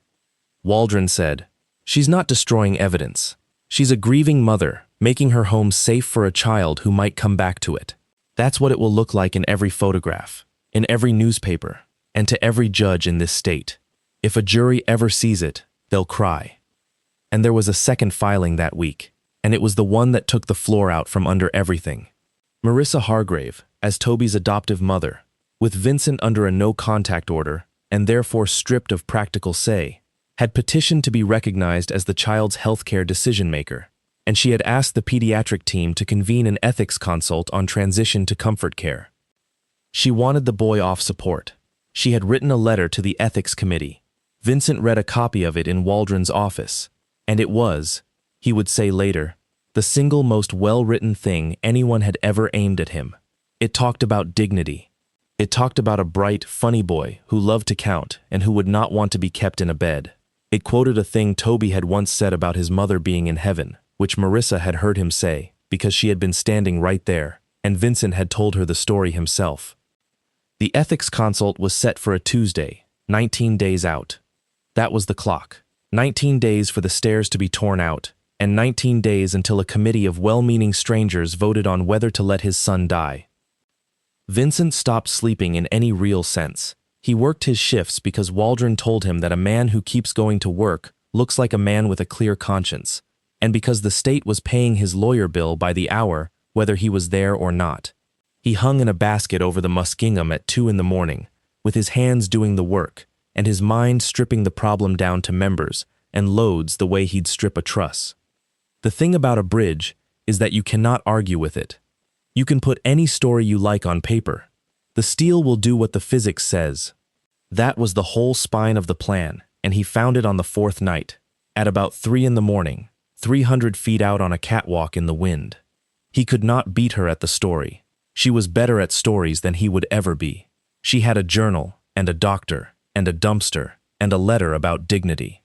Waldron said, "She's not destroying evidence. She's a grieving mother, making her home safe for a child who might come back to it. That's what it will look like in every photograph, in every newspaper, and to every judge in this state. If a jury ever sees it, they'll cry." And there was a second filing that week, and it was the one that took the floor out from under everything. Marissa Hargrave, as Toby's adoptive mother, with Vincent under a no-contact order, and therefore stripped of practical say, had petitioned to be recognized as the child's healthcare decision-maker, and she had asked the pediatric team to convene an ethics consult on transition to comfort care. She wanted the boy off support. She had written a letter to the ethics committee. Vincent read a copy of it in Waldron's office, and it was, he would say later, the single most well-written thing anyone had ever aimed at him. It talked about dignity. It talked about a bright, funny boy who loved to count and who would not want to be kept in a bed. It quoted a thing Toby had once said about his mother being in heaven, which Marissa had heard him say, because she had been standing right there, and Vincent had told her the story himself. The ethics consult was set for a Tuesday, 19 days out. That was the clock. 19 days for the stairs to be torn out, and 19 days until a committee of well-meaning strangers voted on whether to let his son die. Vincent stopped sleeping in any real sense. He worked his shifts because Waldron told him that a man who keeps going to work looks like a man with a clear conscience, and because the state was paying his lawyer bill by the hour, whether he was there or not. He hung in a basket over the Muskingum at 2 in the morning, with his hands doing the work, and his mind stripping the problem down to members and loads the way he'd strip a truss. The thing about a bridge is that you cannot argue with it. You can put any story you like on paper. The steel will do what the physics says. That was the whole spine of the plan, and he found it on the 4th night, at about 3 in the morning, 300 feet out on a catwalk in the wind. He could not beat her at the story. She was better at stories than he would ever be. She had a journal, and a doctor, and a dumpster, and a letter about dignity.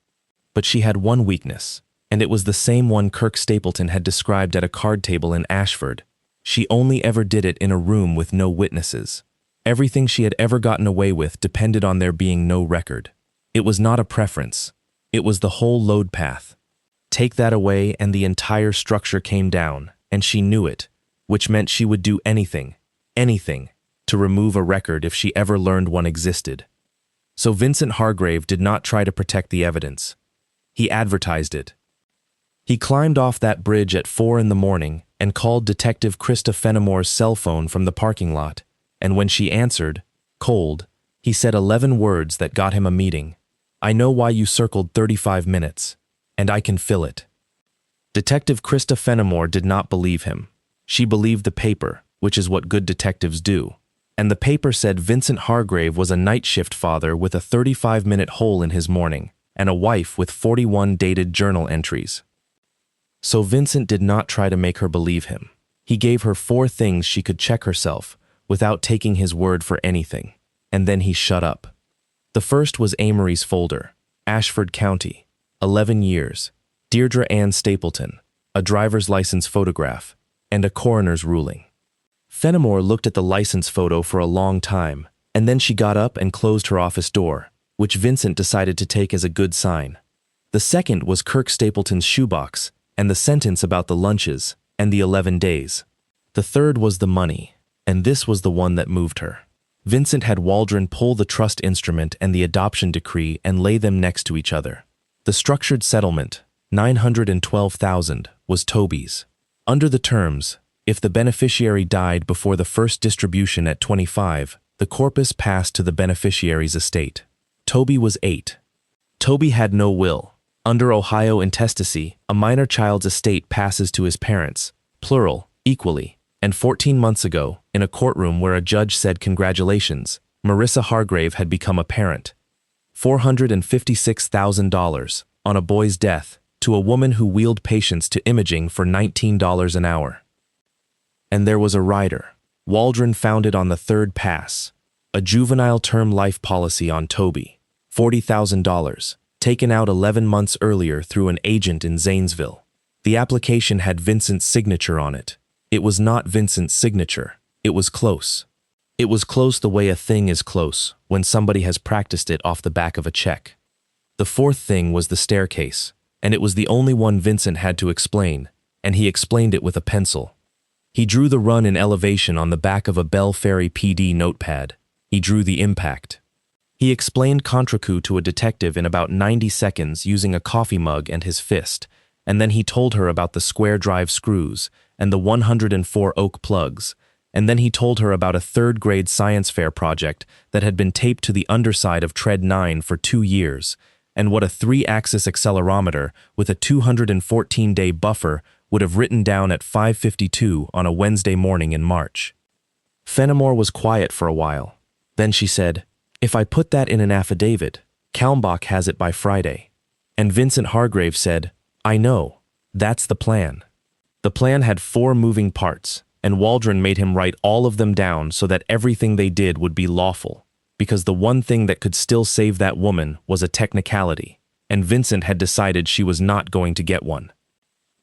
But she had one weakness, and it was the same one Kirk Stapleton had described at a card table in Ashford. She only ever did it in a room with no witnesses. Everything she had ever gotten away with depended on there being no record. It was not a preference. It was the whole load path. Take that away and the entire structure came down, and she knew it, which meant she would do anything, to remove a record if she ever learned one existed. So Vincent Hargrave did not try to protect the evidence. He advertised it. He climbed off that bridge at 4 in the morning and called Detective Krista Fenimore's cell phone from the parking lot, and when she answered, cold, he said 11 words that got him a meeting. I know why you circled 35 minutes, and I can fill it. Detective Krista Fenimore did not believe him. She believed the paper, which is what good detectives do. And the paper said Vincent Hargrave was a night shift father with a 35-minute hole in his morning, and a wife with 41 dated journal entries. So Vincent did not try to make her believe him. He gave her 4 things she could check herself, without taking his word for anything, and then he shut up. The first was Amory's folder, Ashford County, 11 years, Deirdre Ann Stapleton, a driver's license photograph, and a coroner's ruling. Fenimore looked at the license photo for a long time, and then she got up and closed her office door, which Vincent decided to take as a good sign. The second was Kirk Stapleton's shoebox, and the sentence about the lunches, and the 11 days. The third was the money, and this was the one that moved her. Vincent had Waldron pull the trust instrument and the adoption decree and lay them next to each other. The structured settlement, $912,000, was Toby's. Under the terms, if the beneficiary died before the first distribution at 25, the corpus passed to the beneficiary's estate. Toby was 8. Toby had no will. Under Ohio intestacy, a minor child's estate passes to his parents, plural, equally. And 14 months ago, in a courtroom where a judge said congratulations, Marissa Hargrave had become a parent. $456,000 on a boy's death to a woman who wheeled patients to imaging for $19 an hour. And there was a rider. Waldron found it on the 3rd pass. A juvenile term life policy on Toby. $40,000, taken out 11 months earlier through an agent in Zanesville. The application had Vincent's signature on it. It was not Vincent's signature. It was close. It was close the way a thing is close when somebody has practiced it off the back of a check. The 4th thing was the staircase, and it was the only one Vincent had to explain, and he explained it with a pencil. He drew the run in elevation on the back of a Bell Ferry PD notepad. He drew the impact. He explained Contrecoup to a detective in about 90 seconds using a coffee mug and his fist, and then he told her about the square drive screws and the 104 oak plugs, and then he told her about a 3rd-grade science fair project that had been taped to the underside of Tread 9 for 2 years, and what a 3-axis accelerometer with a 214-day buffer would have written down at 5:52 on a Wednesday morning in March. Fenimore was quiet for a while. Then she said, "If I put that in an affidavit, Kalmbach has it by Friday." And Vincent Hargrave said, "I know. That's the plan." The plan had 4 moving parts, and Waldron made him write all of them down so that everything they did would be lawful, because the one thing that could still save that woman was a technicality, and Vincent had decided she was not going to get one.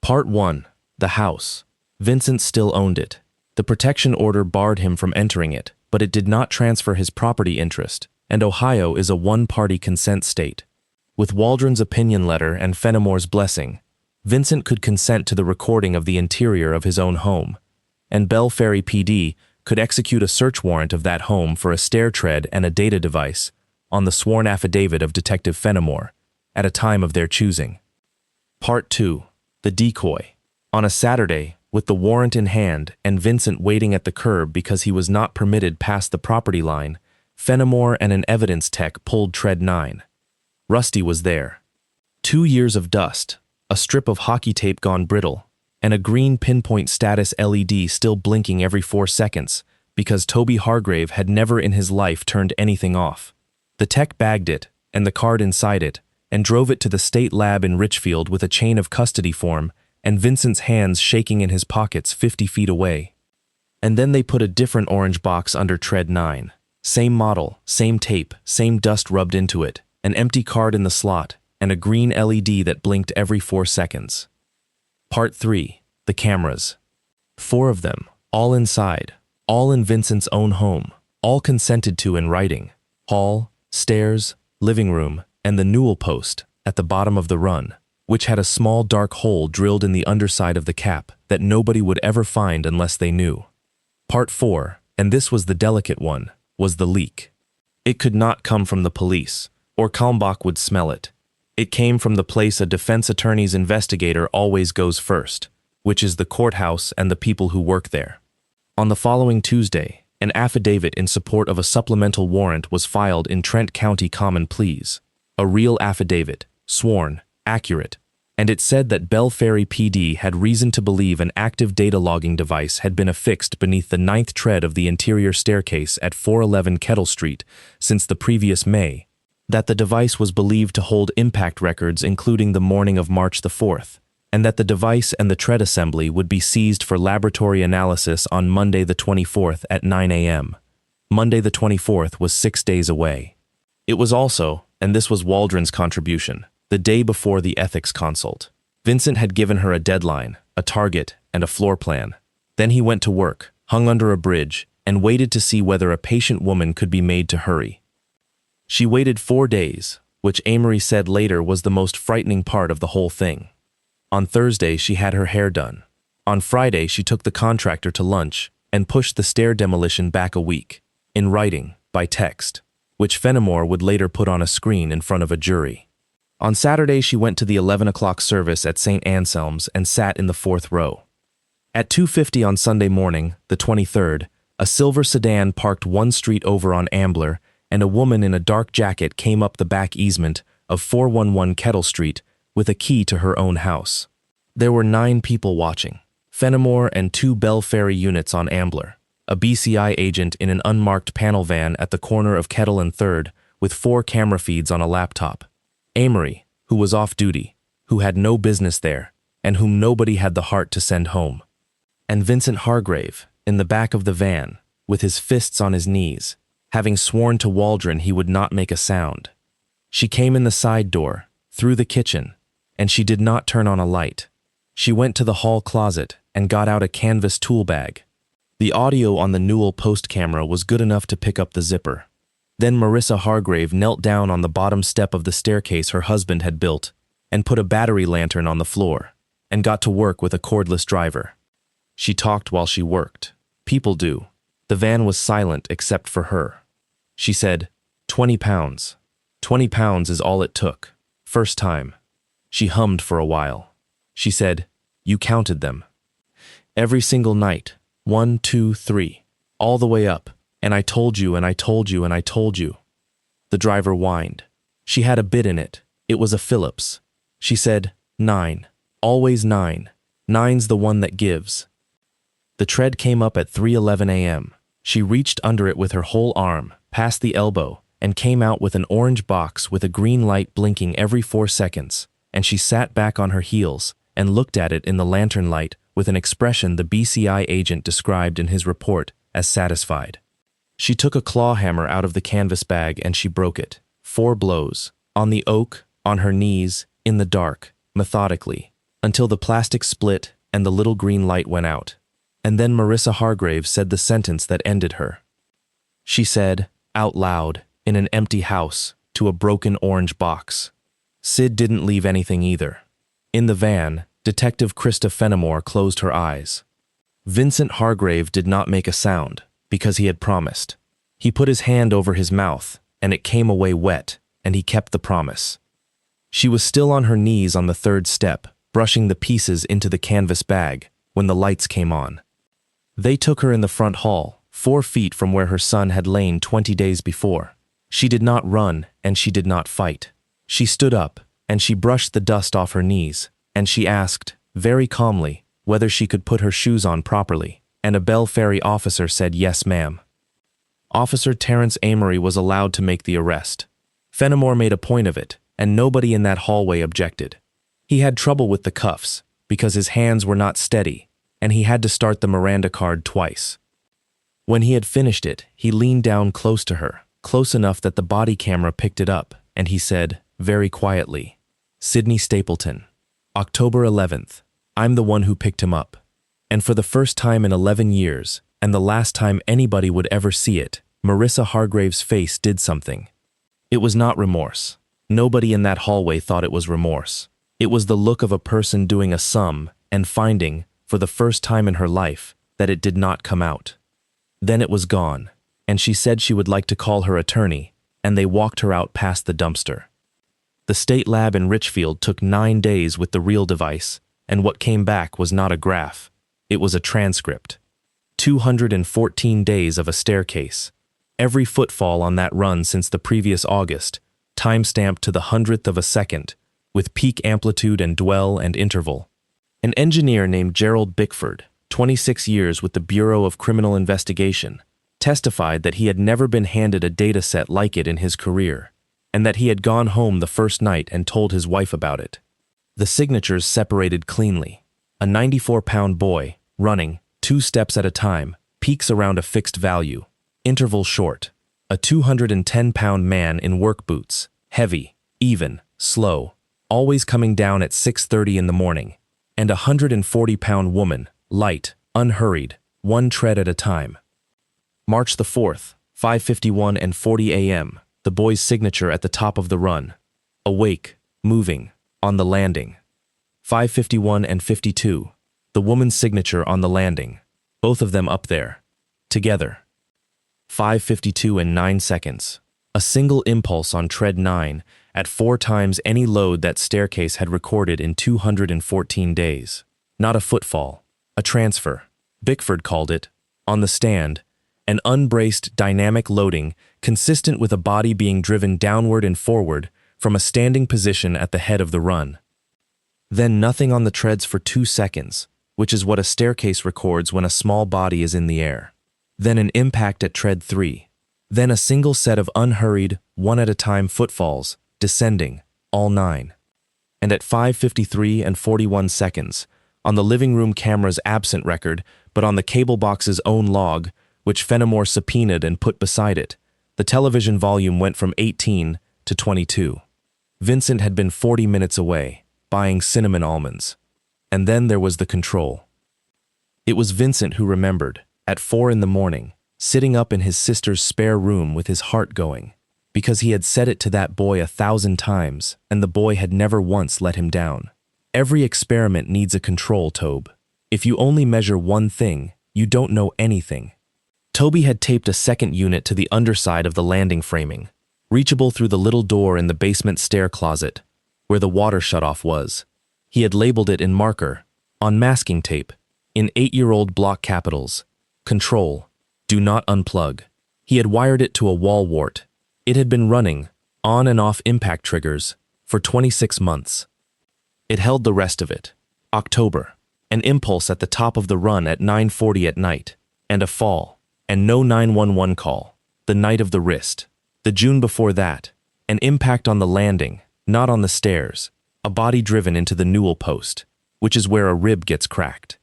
Part 1. The house. Vincent still owned it. The protection order barred him from entering it, but it did not transfer his property interest, and Ohio is a one-party consent state. With Waldron's opinion letter and Fenimore's blessing, Vincent could consent to the recording of the interior of his own home, and Bell Ferry PD could execute a search warrant of that home for a stair tread and a data device on the sworn affidavit of Detective Fenimore at a time of their choosing. Part 2. The Decoy. On a Saturday, with the warrant in hand and Vincent waiting at the curb because he was not permitted past the property line, Fenimore and an evidence tech pulled tread 9. Rusty was there. 2 years of dust, a strip of hockey tape gone brittle, and a green pinpoint status LED still blinking every 4 seconds because Toby Hargrave had never in his life turned anything off. The tech bagged it, and the card inside it, and drove it to the state lab in Richfield with a chain of custody form and Vincent's hands shaking in his pockets 50 feet away. And then they put a different orange box under tread 9. Same model, same tape, same dust rubbed into it, an empty card in the slot, and a green LED that blinked every 4 seconds. Part 3. The cameras. 4 of them, all inside, all in Vincent's own home, all consented to in writing. Hall, stairs, living room, and the newel post at the bottom of the run, which had a small dark hole drilled in the underside of the cap that nobody would ever find unless they knew. Part 4, and this was the delicate one, was the leak. It could not come from the police, or Kalmbach would smell it. It came from the place a defense attorney's investigator always goes first, which is the courthouse and the people who work there. On the following Tuesday, an affidavit in support of a supplemental warrant was filed in Trent County Common Pleas. A real affidavit, sworn, accurate, and it said that Bell Ferry PD had reason to believe an active data logging device had been affixed beneath the 9th tread of the interior staircase at 411 Kettle Street since the previous May, that the device was believed to hold impact records including the morning of March the 4th, and that the device and the tread assembly would be seized for laboratory analysis on Monday the 24th at 9 a.m. Monday the 24th was 6 days away. It was also, and this was Waldron's contribution, the day before the ethics consult. Vincent had given her a deadline, a target, and a floor plan. Then he went to work, hung under a bridge, and waited to see whether a patient woman could be made to hurry. She waited 4 days, which Amory said later was the most frightening part of the whole thing. On Thursday, she had her hair done. On Friday, she took the contractor to lunch and pushed the stair demolition back a week, in writing, by text, which Fenimore would later put on a screen in front of a jury. On Saturday, she went to the 11 o'clock service at St. Anselm's and sat in the 4th row. At 2:50 on Sunday morning, the 23rd, a silver sedan parked 1 street over on Ambler, and a woman in a dark jacket came up the back easement of 411 Kettle Street with a key to her own house. There were 9 people watching, Fenimore and 2 Bell Ferry units on Ambler, a BCI agent in an unmarked panel van at the corner of Kettle and 3rd with 4 camera feeds on a laptop. Amory, who was off duty, who had no business there, and whom nobody had the heart to send home. And Vincent Hargrave, in the back of the van, with his fists on his knees, having sworn to Waldron he would not make a sound. She came in the side door, through the kitchen, and she did not turn on a light. She went to the hall closet and got out a canvas tool bag. The audio on the Newell post camera was good enough to pick up the zipper. Then Marissa Hargrave knelt down on the bottom step of the staircase her husband had built and put a battery lantern on the floor and got to work with a cordless driver. She talked while she worked. People do. The van was silent except for her. She said, 20 pounds. 20 pounds is all it took. First time. She hummed for a while. She said, you counted them. Every single night. 1, 2, 3. All the way up. And I told you, and I told you, and I told you. The driver whined. She had a bit in it. It was a Phillips. She said, 9. Always 9. 9's the one that gives. The tread came up at 3:11 a.m. She reached under it with her whole arm, past the elbow, and came out with an orange box with a green light blinking every 4 seconds, and she sat back on her heels and looked at it in the lantern light with an expression the BCI agent described in his report as satisfied. She took a claw hammer out of the canvas bag and she broke it. 4 blows, on the oak, on her knees, in the dark, methodically, until the plastic split and the little green light went out. And then Marissa Hargrave said the sentence that ended her. She said, out loud, in an empty house, to a broken orange box. Sid didn't leave anything either. In the van, Detective Krista Fenimore closed her eyes. Vincent Hargrave did not make a sound, because he had promised. He put his hand over his mouth, and it came away wet, and he kept the promise. She was still on her knees on the third step, brushing the pieces into the canvas bag, when the lights came on. They took her in the front hall, 4 feet from where her son had lain 20 days before. She did not run, and she did not fight. She stood up, and she brushed the dust off her knees, and she asked, very calmly, whether she could put her shoes on properly, and a Bell Ferry officer said yes, ma'am. Officer Terrence Amory was allowed to make the arrest. Fenimore made a point of it, and nobody in that hallway objected. He had trouble with the cuffs, because his hands were not steady, and he had to start the Miranda card twice. When he had finished it, he leaned down close to her, close enough that the body camera picked it up, and he said, very quietly, Sidney Stapleton, October 11th, I'm the one who picked him up. And for the first time in 11 years, and the last time anybody would ever see it, Marissa Hargrave's face did something. It was not remorse. Nobody in that hallway thought it was remorse. It was the look of a person doing a sum and finding, for the first time in her life, that it did not come out. Then it was gone, and she said she would like to call her attorney, and they walked her out past the dumpster. The state lab in Richfield took 9 days with the real device, and what came back was not a graph. It was a transcript. 214 days of a staircase. Every footfall on that run since the previous August, time-stamped to the 100th of a second, with peak amplitude and dwell and interval. An engineer named Gerald Bickford, 26 years with the Bureau of Criminal Investigation, testified that he had never been handed a data set like it in his career, and that he had gone home the first night and told his wife about it. The signatures separated cleanly. A 94-pound boy, running, 2 steps at a time, peaks around a fixed value. Interval short. A 210-pound man in work boots, heavy, even, slow, always coming down at 6:30 in the morning. And a 140-pound woman, light, unhurried, 1 tread at a time. March the 4th, 5:51 and 40 a.m., the boy's signature at the top of the run. Awake, moving, on the landing. 5:51 and 52, the woman's signature on the landing. Both of them up there. Together. 5:52 and 9 seconds. A single impulse on tread 9 at 4 times any load that staircase had recorded in 214 days. Not a footfall. A transfer. Bickford called it, on the stand, an unbraced dynamic loading consistent with a body being driven downward and forward from a standing position at the head of the run. Then nothing on the treads for 2 seconds, which is what a staircase records when a small body is in the air. Then an impact at tread 3. Then a single set of unhurried, 1 at a time footfalls, descending, all 9. And at 5:53 and 41 seconds, on the living room camera's absent record, but on the cable box's own log, which Fenimore subpoenaed and put beside it, the television volume went from 18 to 22. Vincent had been 40 minutes away, buying cinnamon almonds. And then there was the control. It was Vincent who remembered, at 4 in the morning, sitting up in his sister's spare room with his heart going, because he had said it to that boy 1,000 times, and the boy had never once let him down. Every experiment needs a control, Tobe. If you only measure one thing, you don't know anything. Toby had taped a second unit to the underside of the landing framing, reachable through the little door in the basement stair closet, where the water shutoff was. He had labeled it in marker, on masking tape, in 8-year-old block capitals, Control, do not unplug. He had wired it to a wall wart. It had been running, on and off impact triggers, for 26 months. It held the rest of it. October, an impulse at the top of the run at 9:40 at night, and a fall, and no 911 call, the night of the wrist. The June before that, an impact on the landing, not on the stairs, a body driven into the newel post, which is where a rib gets cracked.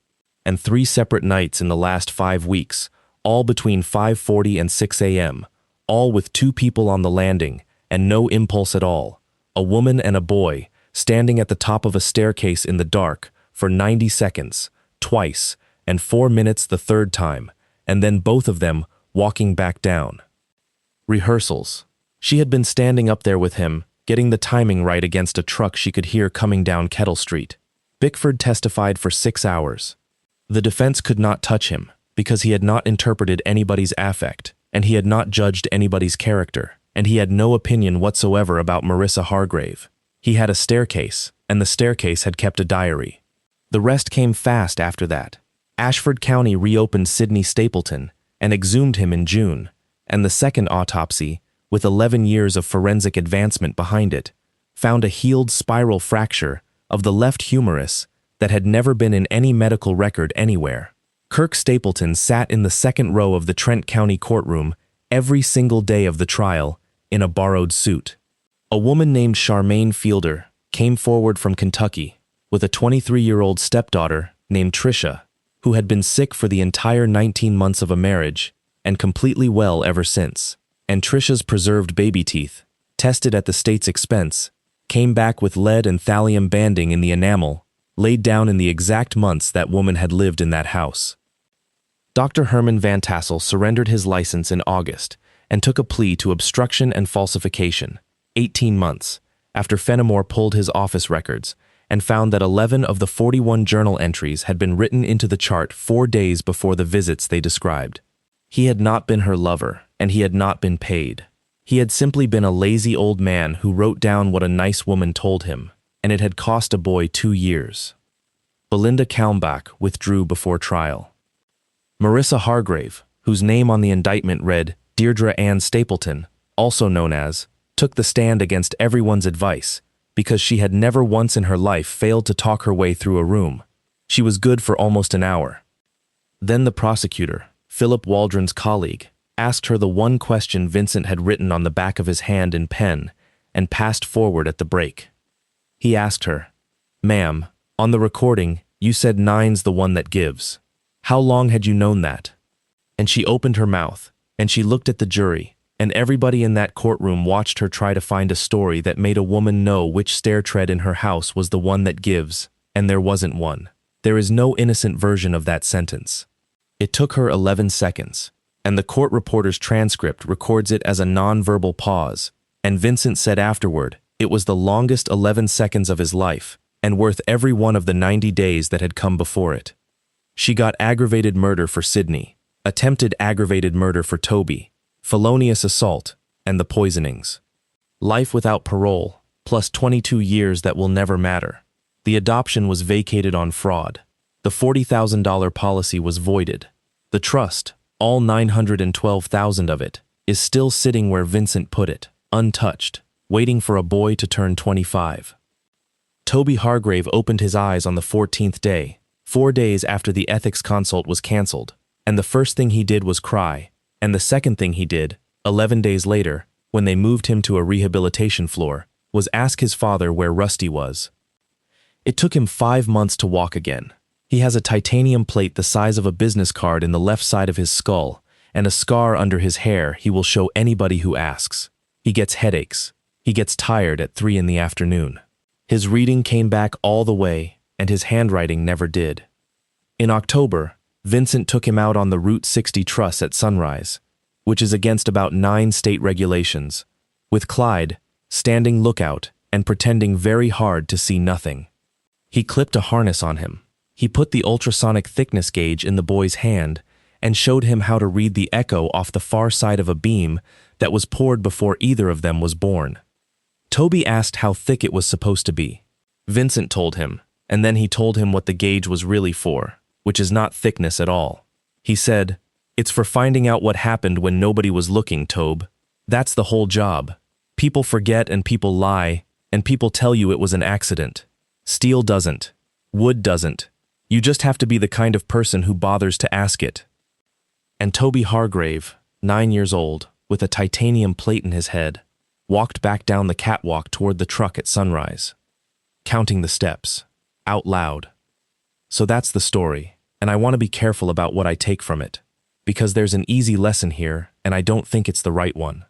And 3 separate nights in the last 5 weeks, all between 5:40 and 6 a.m., all with 2 people on the landing, and no impulse at all, a woman and a boy, standing at the top of a staircase in the dark for 90 seconds, twice, and 4 minutes the third time, and then both of them walking back down. Rehearsals. She had been standing up there with him, getting the timing right against a truck she could hear coming down Kettle Street. Bickford testified for 6 hours. The defense could not touch him. because he had not interpreted anybody's affect, and he had not judged anybody's character, and he had no opinion whatsoever about Marissa Hargrave. He had a staircase, and the staircase had kept a diary. The rest came fast after that. Ashford County reopened Sidney Stapleton and exhumed him in June, and the second autopsy, with 11 years of forensic advancement behind it, found a healed spiral fracture of the left humerus that had never been in any medical record anywhere. Kirk Stapleton sat in the second row of the Trent County courtroom every single day of the trial in a borrowed suit. A woman named Charmaine Fielder came forward from Kentucky with a 23-year-old stepdaughter named Tricia, who had been sick for the entire 19 months of a marriage and completely well ever since. And Tricia's preserved baby teeth, tested at the state's expense, came back with lead and thallium banding in the enamel, laid down in the exact months that woman had lived in that house. Dr. Herman Van Tassel surrendered his license in August and took a plea to obstruction and falsification, 18 months, after Fenimore pulled his office records and found that 11 of the 41 journal entries had been written into the chart 4 days before the visits they described. He had not been her lover, and he had not been paid. He had simply been a lazy old man who wrote down what a nice woman told him, and it had cost a boy 2 years. Belinda Kalmbach withdrew before trial. Marissa Hargrave, whose name on the indictment read Deirdre Ann Stapleton, also known as, took the stand against everyone's advice because she had never once in her life failed to talk her way through a room. She was good for almost an hour. Then the prosecutor, Philip Waldron's colleague, asked her the one question Vincent had written on the back of his hand in pen and passed forward at the break. He asked her, "Ma'am, on the recording, you said 9's the one that gives. How long had you known that?" And she opened her mouth, and she looked at the jury, and everybody in that courtroom watched her try to find a story that made a woman know which stair tread in her house was the one that gives, and there wasn't one. There is no innocent version of that sentence. It took her 11 seconds, and the court reporter's transcript records it as a non-verbal pause, and Vincent said afterward it was the longest 11 seconds of his life, and worth every one of the 90 days that had come before it. She got aggravated murder for Sidney, attempted aggravated murder for Toby, felonious assault, and the poisonings. Life without parole, plus 22 years that will never matter. The adoption was vacated on fraud. The $40,000 policy was voided. The trust, all $912,000 of it, is still sitting where Vincent put it, untouched, waiting for a boy to turn 25. Toby Hargrave opened his eyes on the 14th day, 4 days after the ethics consult was canceled, and the first thing he did was cry, and the second thing he did, 11 days later, when they moved him to a rehabilitation floor, was ask his father where Rusty was. It took him 5 months to walk again. He has a titanium plate the size of a business card in the left side of his skull, and a scar under his hair he will show anybody who asks. He gets headaches. He gets tired at 3 in the afternoon. His reading came back all the way, and his handwriting never did. In October, Vincent took him out on the Route 60 truss at sunrise, which is against about 9 state regulations, with Clyde standing lookout and pretending very hard to see nothing. He clipped a harness on him. He put the ultrasonic thickness gauge in the boy's hand and showed him how to read the echo off the far side of a beam that was poured before either of them was born. Toby asked how thick it was supposed to be. Vincent told him, and then he told him what the gauge was really for, which is not thickness at all. He said, "It's for finding out what happened when nobody was looking, Tobe. That's the whole job. People forget and people lie, and people tell you it was an accident. Steel doesn't. Wood doesn't. You just have to be the kind of person who bothers to ask it." And Toby Hargrave, 9 years old, with a titanium plate in his head, walked back down the catwalk toward the truck at sunrise, counting the steps, out loud. So that's the story, and I want to be careful about what I take from it, because there's an easy lesson here, and I don't think it's the right one.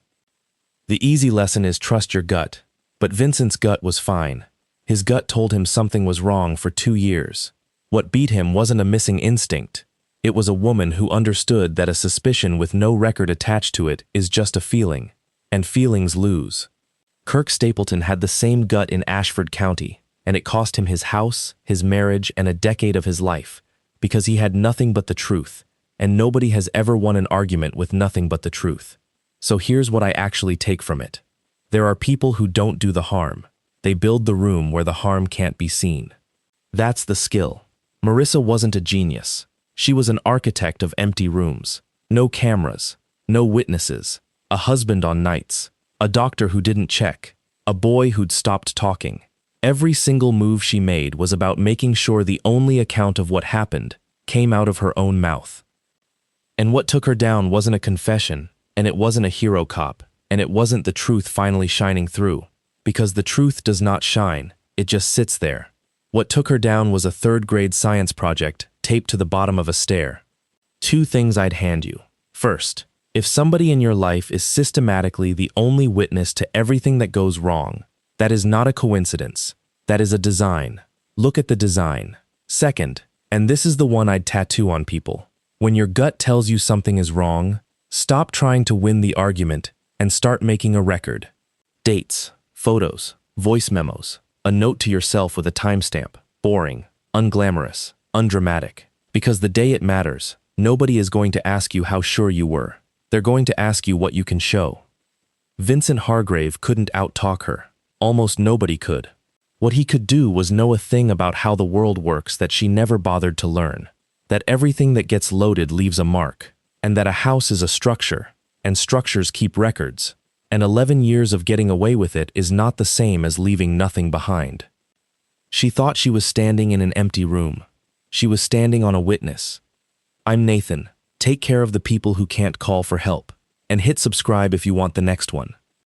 The easy lesson is trust your gut, but Vincent's gut was fine. His gut told him something was wrong for 2 years. What beat him wasn't a missing instinct. It was a woman who understood that a suspicion with no record attached to it is just a feeling, and feelings lose. Kirk Stapleton had the same gut in Ashford County, and it cost him his house, his marriage, and a decade of his life, because he had nothing but the truth, and nobody has ever won an argument with nothing but the truth. So here's what I actually take from it. There are people who don't do the harm. They build the room where the harm can't be seen. That's the skill. Marissa wasn't a genius. She was an architect of empty rooms. No cameras, no witnesses, a husband on nights, a doctor who didn't check, a boy who'd stopped talking. Every single move she made was about making sure the only account of what happened came out of her own mouth. And what took her down wasn't a confession, and it wasn't a hero cop, and it wasn't the truth finally shining through. Because the truth does not shine, it just sits there. What took her down was a third-grade science project taped to the bottom of a stair. 2 things I'd hand you. First, if somebody in your life is systematically the only witness to everything that goes wrong, that is not a coincidence. That is a design. Look at the design. Second, and this is the one I'd tattoo on people, when your gut tells you something is wrong, stop trying to win the argument and start making a record. Dates, photos, voice memos, a note to yourself with a timestamp. Boring, unglamorous, undramatic. Because the day it matters, nobody is going to ask you how sure you were. They're going to ask you what you can show. Vincent Hargrave couldn't out-talk her. Almost nobody could. What he could do was know a thing about how the world works that she never bothered to learn. That everything that gets loaded leaves a mark. And that a house is a structure. And structures keep records. And 11 years of getting away with it is not the same as leaving nothing behind. She thought she was standing in an empty room. She was standing on a witness. I'm Nathan. Take care of the people who can't call for help. And hit subscribe if you want the next one.